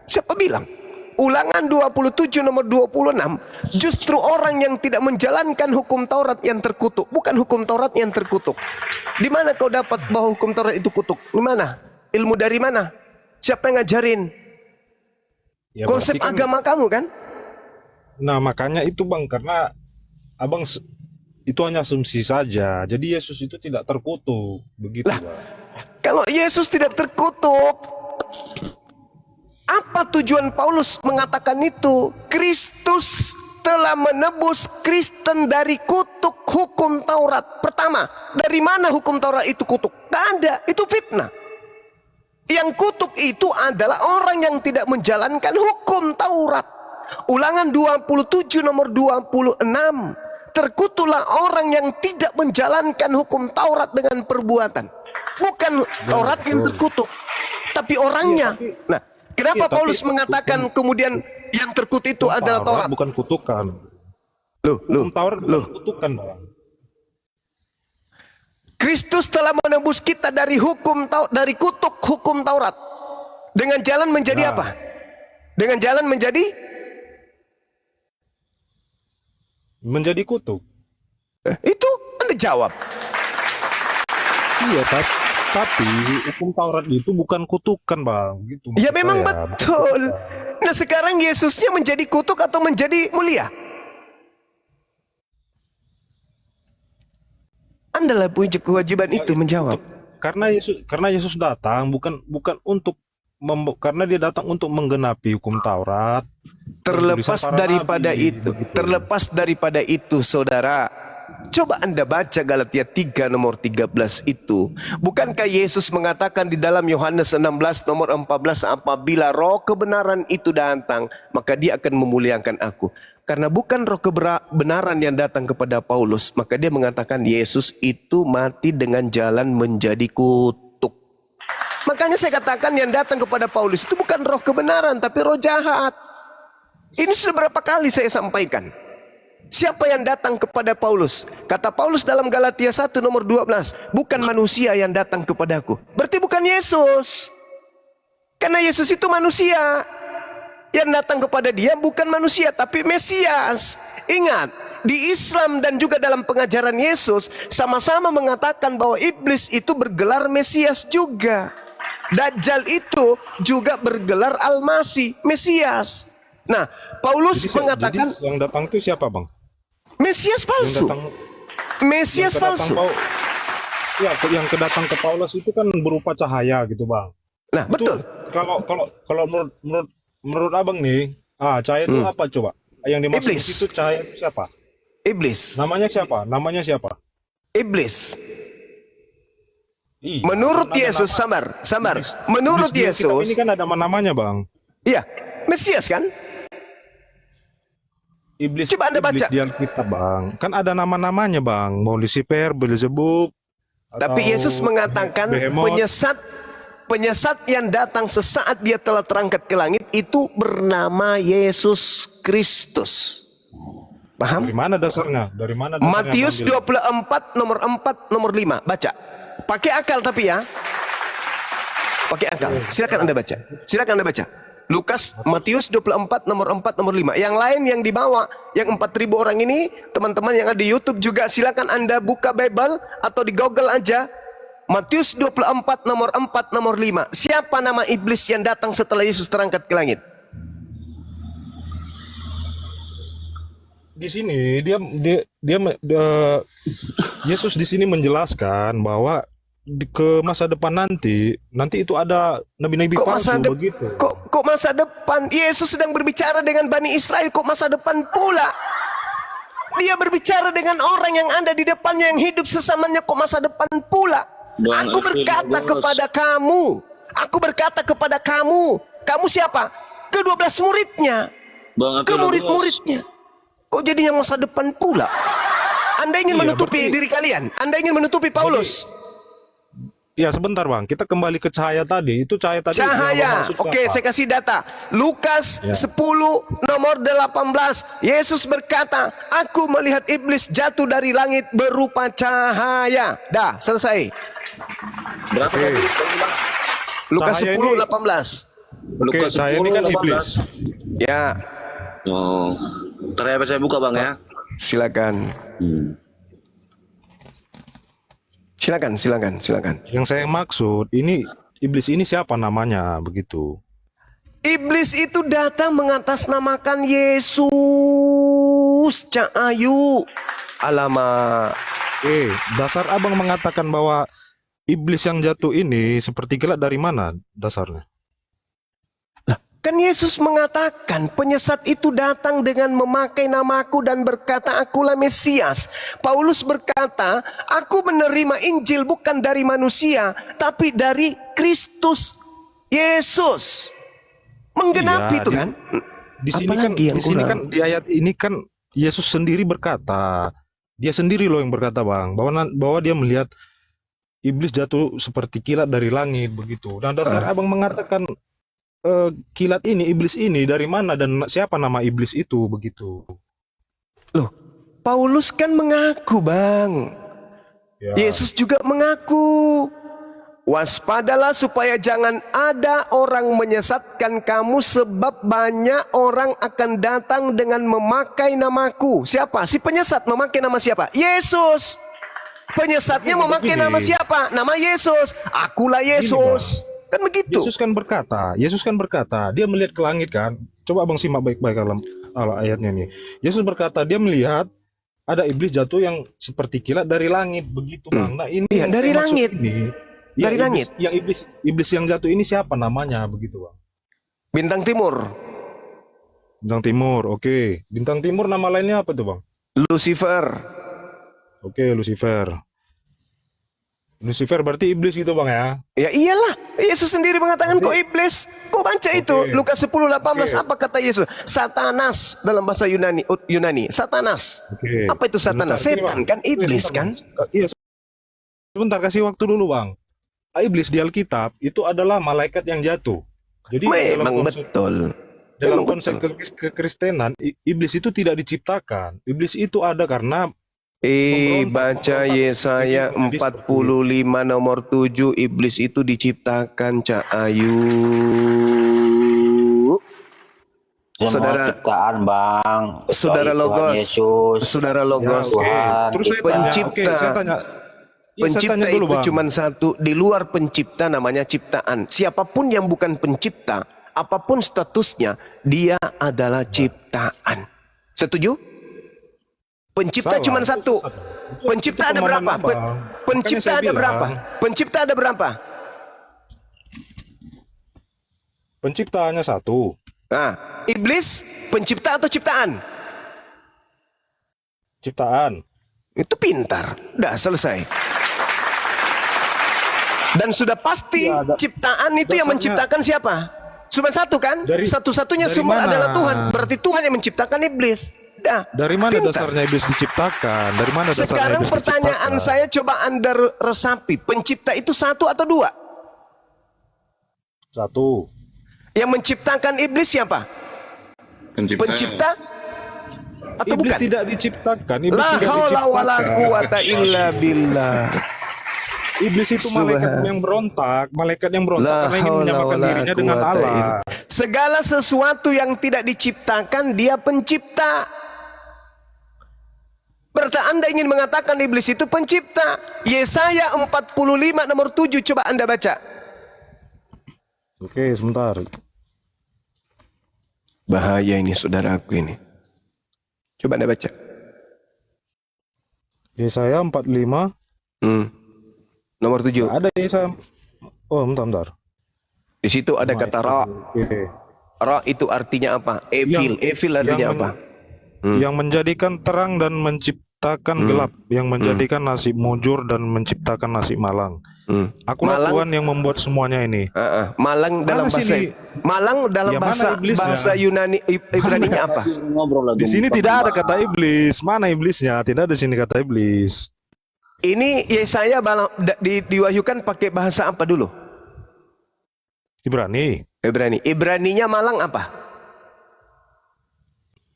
Siapa bilang? Ulangan 27 nomor 26, justru orang yang tidak menjalankan hukum Taurat yang terkutuk, bukan hukum Taurat yang terkutuk. Di mana kau dapat bahwa hukum Taurat itu kutuk? Di mana? Ilmu dari mana? Siapa yang ngajarin? Ya, Konsep berarti kan- agama kamu kan? Nah, makanya itu, Bang, karena Abang itu hanya asumsi saja. Jadi Yesus itu tidak terkutuk, begitu, Lah. Bang. Kalau Yesus tidak terkutuk, apa tujuan Paulus mengatakan itu? Kristus telah menebus Kristen dari kutuk hukum Taurat. Pertama, dari mana hukum Taurat itu kutuk? Tidak ada, itu fitnah. Yang kutuk itu adalah orang yang tidak menjalankan hukum Taurat. Ulangan 27 nomor 26. Terkutuklah orang yang tidak menjalankan hukum Taurat dengan perbuatan. Bukan Taurat yang terkutuk, tapi orangnya. Nah, kenapa tapi Paulus mengatakan kemudian yang terkutuk itu adalah Taurat? bukan kutukan. Loh, Hukum Taurat bukan kutukan, Bang. Kristus telah menebus kita dari dari kutuk hukum Taurat. Dengan jalan menjadi apa? Dengan jalan menjadi kutuk. itu Anda jawab. Iya, tapi hukum Taurat itu bukan kutukan, Bang. Gitu. Ya maksud memang saya. betul. Nah, sekarang Yesusnya menjadi kutuk atau menjadi mulia? Anda lah punya kewajiban itu menjawab. Karena Yesus datang bukan untuk karena dia datang untuk menggenapi hukum Taurat. Terlepas Tulisan para daripada nabi, itu, begitu. terlepas daripada itu, saudara, coba Anda baca Galatia 3 nomor 13 itu. Bukankah Yesus mengatakan di dalam Yohanes 16 nomor 14, apabila roh kebenaran itu datang, maka dia akan memuliakan aku. Karena bukan roh kebenaran yang datang kepada Paulus, maka dia mengatakan Yesus itu mati dengan jalan menjadi kutuk. Makanya saya katakan yang datang kepada Paulus itu bukan roh kebenaran, tapi roh jahat. Ini sudah berapa kali saya sampaikan. Siapa yang datang kepada Paulus? Kata Paulus dalam Galatia 1 nomor 12, bukan manusia yang datang kepadaku. Berarti bukan Yesus. Karena Yesus itu manusia. Yang datang kepada dia bukan manusia, tapi Mesias. Ingat, di Islam dan juga dalam pengajaran Yesus sama-sama mengatakan bahwa iblis itu bergelar Mesias juga. Dajjal itu juga bergelar Al-Masih, Mesias. Nah, Paulus mengatakan jadi yang datang itu siapa, Bang? Mesias palsu. Mesias palsu. Yang kedatang ke Paulus itu kan berupa cahaya gitu, Bang. Nah, Itu betul. Kalau menurut Abang nih, cahaya itu apa coba? Yang dimaksud Iblis. itu cahaya itu siapa? Iblis. Namanya siapa? Iblis. Iya, Menurut kan ada Yesus, nama. sabar. Menurut Iblis di Alkitab Yesus, ini kan ada namanya, Bang. iya, Mesias kan? Iblis, Coba Anda iblis baca. di Alkitab, Bang. Kan ada nama-namanya, Bang. Mau Lucifer, Beelzebub. Tapi atau Yesus mengatakan Behemoth. penyesat yang datang sesaat dia telah terangkat ke langit itu bernama Yesus Kristus. Paham? Dari mana dasarnya? Matius mengambil? 24 nomor 4 nomor 5. Baca. Pakai akal tapi ya. Pakai akal. Silakan Anda baca. Lukas, Matius 24 nomor 4 nomor 5. Yang lain yang dibawa, yang 4.000 orang ini, teman-teman yang ada di YouTube juga silakan Anda buka Bible atau di Google aja. Matius 24 nomor 4 nomor 5. Siapa nama iblis yang datang setelah Yesus terangkat ke langit? Di sini Yesus di sini menjelaskan bahwa ke masa depan nanti itu ada nabi-nabi palsu begitu. Kok masa depan? Yesus sedang berbicara dengan Bani Israel, kok masa depan pula? Dia berbicara dengan orang yang ada di depannya, yang hidup sesamanya kok masa depan pula. Bang, Aku berkata kepada kamu, kamu siapa? Ke-12 muridnya, Bang, ke murid-muridnya. Kok jadinya masa depan pula? Anda ingin menutupi diri kalian? Anda ingin menutupi Paulus? Ya sebentar bang, kita kembali ke cahaya tadi. Itu cahaya tadi. Cahaya. Oke, saya kasih data. Lukas 10 nomor 18. Yesus berkata, aku melihat iblis jatuh dari langit berupa cahaya. Dah, selesai. Berapa tadi? Lukas Cahaya 10 ini- 18. Oke, cahaya ini kan iblis. Ya, Oh, ntar ya saya buka bang ya. silakan. Silakan. Yang saya maksud ini iblis ini siapa namanya begitu? Iblis itu datang mengatasnamakan Yesus. Cak Ayu. Alamak. Dasar abang mengatakan bahwa iblis yang jatuh ini seperti kilat dari mana dasarnya? Kan Yesus mengatakan penyesat itu datang dengan memakai namaku dan berkata akulah Mesias. Paulus berkata, aku menerima Injil bukan dari manusia, tapi dari Kristus Yesus. Menggenapi Iya, itu kan? Di sini kan, Apalagi yang di sini kurang? kan di ayat ini kan Yesus sendiri berkata, dia sendiri loh yang berkata bang, bahwa dia melihat iblis jatuh seperti kilat dari langit begitu. Dan dasar abang mengatakan kilat ini, iblis ini dari mana dan siapa nama iblis itu begitu? Loh, Paulus kan mengaku bang. Ya. Yesus juga mengaku. Waspadalah supaya jangan ada orang menyesatkan kamu sebab banyak orang akan datang dengan memakai namaku. Siapa? Si penyesat memakai nama siapa? Yesus. Penyesatnya memakai nama siapa? Nama Yesus. Akulah Yesus. Kan begitu. Yesus kan berkata, dia melihat ke langit kan. Coba abang simak baik-baik dalam ayatnya nih. Yesus berkata, dia melihat ada iblis jatuh yang seperti kilat dari langit begitu bang. Nah ini Iya, yang dari saya maksud langit. ini. Dari Ya, langit. Yang iblis yang jatuh ini siapa namanya begitu bang? Bintang timur. Bintang timur, oke. Bintang timur nama lainnya apa tuh bang? Lucifer. Oke, Lucifer. Lucifer berarti iblis gitu bang ya? Ya iyalah. Yesus sendiri mengatakan kok iblis. Kok baca itu Lukas 10:18 apa kata Yesus? Satanas dalam bahasa Yunani. Satanas. Oke. Apa itu Satanas? Sebentar, Setan gini, Bang. kan, iblis Sebentar, kan? Bang. Iya. Sebentar kasih waktu dulu bang. Iblis di Alkitab itu adalah malaikat yang jatuh. Jadi Memang betul. dalam Memang konsep betul. kekristenan iblis itu tidak diciptakan. Iblis itu ada karena Baca Yesaya 45 nomor 7, iblis itu diciptakan Cak Ayu. Saudara ciptaan bang. Saudara Tuhan Logos. Yesus. Saudara Logos. Terus saya tanya, Pencipta. saya tanya. Iya, saya Pencipta tanya dulu, itu Bang. cuma satu, di luar pencipta namanya ciptaan. Siapapun yang bukan pencipta, apapun statusnya, dia adalah ciptaan. Setuju? Pencipta Salah. cuma satu. Itu Pencipta ada pemahaman berapa? Abang. Pencipta Makanya saya ada bilang, berapa? Pencipta ada berapa? Pencipta hanya satu. Nah, iblis pencipta atau ciptaan? Ciptaan. Itu pintar. Udah selesai. Dan sudah pasti ciptaan itu yang dasarnya- menciptakan siapa? Cuma satu kan? Dari- Satu-satunya dari sumber mana? adalah Tuhan. Berarti Tuhan yang menciptakan iblis. Dah. Dari mana pintar. dasarnya iblis diciptakan? Dari mana dasarnya Sekarang iblis pertanyaan diciptakan? saya coba Anda resapi. Pencipta itu satu atau dua? Satu. Yang menciptakan iblis siapa? Pencipta atau Iblis bukan? tidak diciptakan. Iblis La tidak haula wala diciptakan. quwata illa billah. Iblis itu malaikat Subhan. yang berontak, malaikat yang berontak La karena ingin haula menyamakan wala dirinya dengan quwata Allah. illa. Segala sesuatu yang tidak diciptakan dia pencipta. Berarti Anda ingin mengatakan iblis itu pencipta. Yesaya 45 nomor 7 coba Anda baca. Oke, sebentar. Bahaya ini saudaraku ini. Coba Anda baca. Yesaya 45. Nomor 7. Ada Yesaya. Oh, bentar. Di situ ada kata ra. Oke. Ra itu artinya apa? Evil. Evil artinya yang apa? yang menjadikan terang dan menciptakan gelap, yang menjadikan nasib mujur dan menciptakan nasib malang. Akulah Malang- Tuhan yang membuat semuanya ini. Malang dalam Mana bahasa sini? Malang dalam Ya, mana bahasa iblisnya? bahasa Yunani Ibraninya apa? Ngobrol lagi. Di sini tidak ada kata iblis. Mana iblisnya? Tidak ada di sini kata iblis. Ini Yesaya diwahyukan pakai bahasa apa dulu? Ibrani. Ibrani. Ibraninya Malang apa?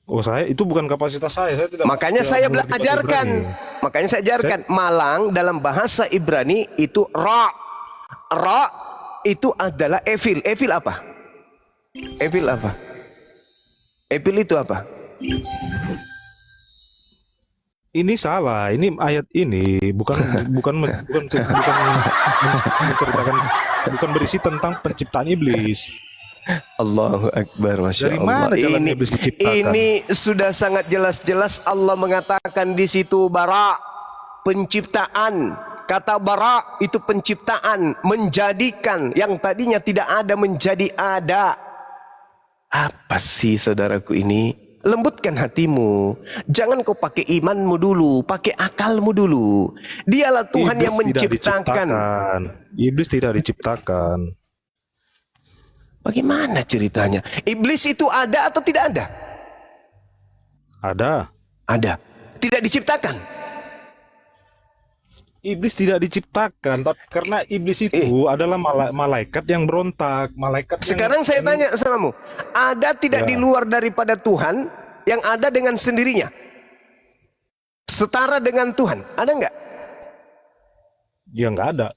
Oh, saya itu bukan kapasitas saya tidak. Makanya tidak saya mengerti bahasa ajarkan. Ibrani. Makanya saya ajarkan Malang dalam bahasa Ibrani itu ra. Ra itu adalah evil. Evil apa? Evil apa? Evil itu apa? Ini salah. Ini ayat ini bukan menceritakan, bukan berisi tentang penciptaan iblis. Allahu Akbar, Masya Dari Allah. mana jalan iblis diciptakan? Ini sudah sangat jelas-jelas Allah mengatakan di situ bara, penciptaan. Kata bara itu penciptaan, menjadikan yang tadinya tidak ada menjadi ada. Apa sih saudaraku ini? Lembutkan hatimu. Jangan kau pakai imanmu dulu, pakai akalmu dulu. Dialah Tuhan yang Iblis tidak menciptakan. diciptakan. Iblis tidak diciptakan. Bagaimana ceritanya? Iblis itu ada atau tidak ada? Ada. Ada. Tidak diciptakan. Iblis tidak diciptakan, tapi karena iblis itu adalah malaikat yang berontak, malaikat yang- Sekarang saya tanya samamu, ada tidak Ya. di luar daripada Tuhan yang ada dengan sendirinya? Setara dengan Tuhan, ada nggak? Ya nggak ada.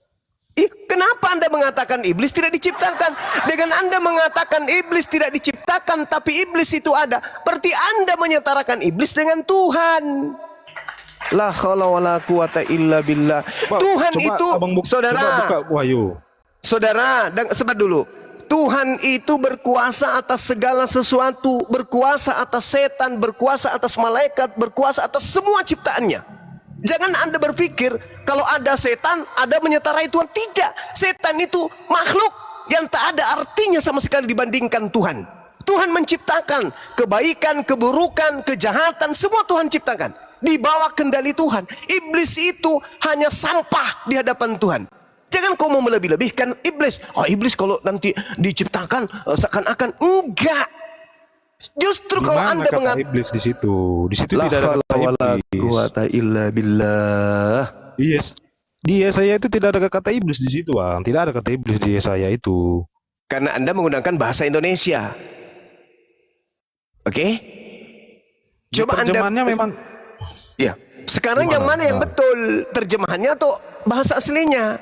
Kenapa Anda mengatakan iblis tidak diciptakan? Dengan Anda mengatakan iblis tidak diciptakan, tapi iblis itu ada, berarti Anda menyetarakan iblis dengan Tuhan. La haula wala quwata illa billah. Tuhan Coba itu, abang saudara, coba buka Wahyu. saudara, sebat dulu. Tuhan itu berkuasa atas segala sesuatu, berkuasa atas setan, berkuasa atas malaikat, berkuasa atas semua ciptaannya. Jangan Anda berpikir kalau ada setan, ada menyetarai Tuhan. Tidak. Setan itu makhluk yang tak ada artinya sama sekali dibandingkan Tuhan. Tuhan menciptakan kebaikan, keburukan, kejahatan, semua Tuhan ciptakan. Di bawah kendali Tuhan. Iblis itu hanya sampah di hadapan Tuhan. Jangan kau mau melebih-lebihkan iblis. Oh, iblis kalau nanti diciptakan seakan-akan enggak. Justru Di kalau mana Anda kata mengatakan iblis di situ? Di situ tidak ada kata iblis. quwata illa billah. Yes. Di Yesaya itu tidak ada kata iblis di situ, Bang. Tidak ada kata iblis di Yesaya itu. Karena Anda menggunakan bahasa Indonesia. Oke? Coba terjemahannya Anda memang ya. Sekarang yang mana yang betul? Terjemahannya atau bahasa aslinya?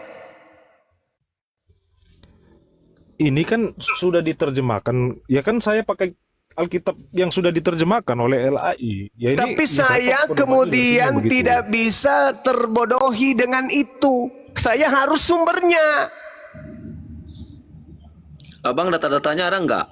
ini kan sudah diterjemahkan. Ya kan saya pakai Alkitab yang sudah diterjemahkan oleh LAI. Ya ini Tapi ya saya pakai kemudian begitu. tidak bisa terbodohi dengan itu. Saya harus sumbernya. Abang data-datanya ada nggak?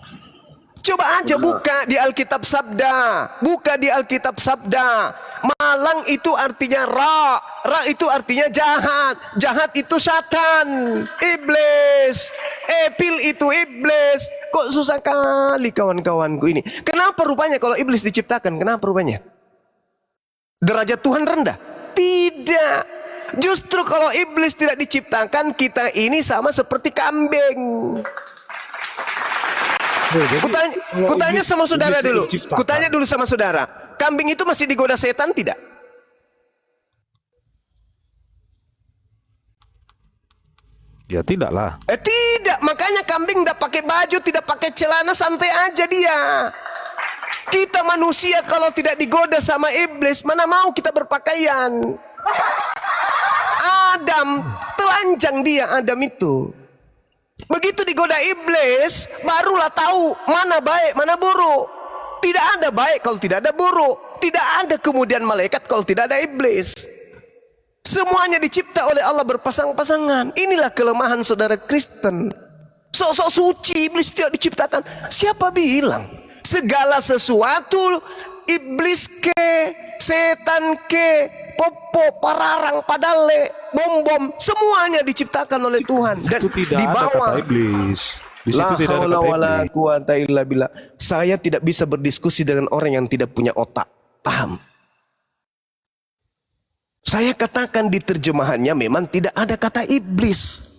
Coba aja buka di Alkitab Sabda. Buka di Alkitab Sabda. Malang itu artinya ra. Ra itu artinya jahat. Jahat itu syaitan. Iblis. Epil itu iblis. Kok susah kali kawan-kawanku ini. Kenapa rupanya kalau iblis diciptakan? Kenapa rupanya? Derajat Tuhan rendah? Tidak. Justru kalau iblis tidak diciptakan, kita ini sama seperti kambing. Kutanya sama saudara dulu. Kutanya dulu sama saudara. Kambing itu masih digoda setan tidak? Ya tidaklah. Tidak. Makanya kambing tidak pakai baju, tidak pakai celana, santai aja dia. Kita manusia kalau tidak digoda sama iblis, mana mau kita berpakaian? Adam, telanjang dia Adam itu. Begitu digoda iblis, barulah tahu mana baik, mana buruk. Tidak ada baik kalau tidak ada buruk. Tidak ada kemudian malaikat kalau tidak ada iblis. Semuanya dicipta oleh Allah berpasang-pasangan. Inilah kelemahan saudara Kristen. Sok-sok suci, iblis tidak diciptakan. Siapa bilang? Segala sesuatu, iblis ke, setan ke, popo, pararang, padale, bom-bom, semuanya diciptakan oleh Tuhan. Di situ tidak di ada bawah, kata iblis. Di situ la tidak ada haula kata wala iblis. quwata illa billah. Saya tidak bisa berdiskusi dengan orang yang tidak punya otak. Paham? Saya katakan di terjemahannya memang tidak ada kata iblis.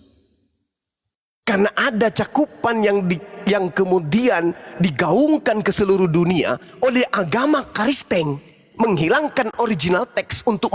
Karena ada cakupan yang kemudian digaungkan ke seluruh dunia oleh agama Kristen, menghilangkan original teks untuk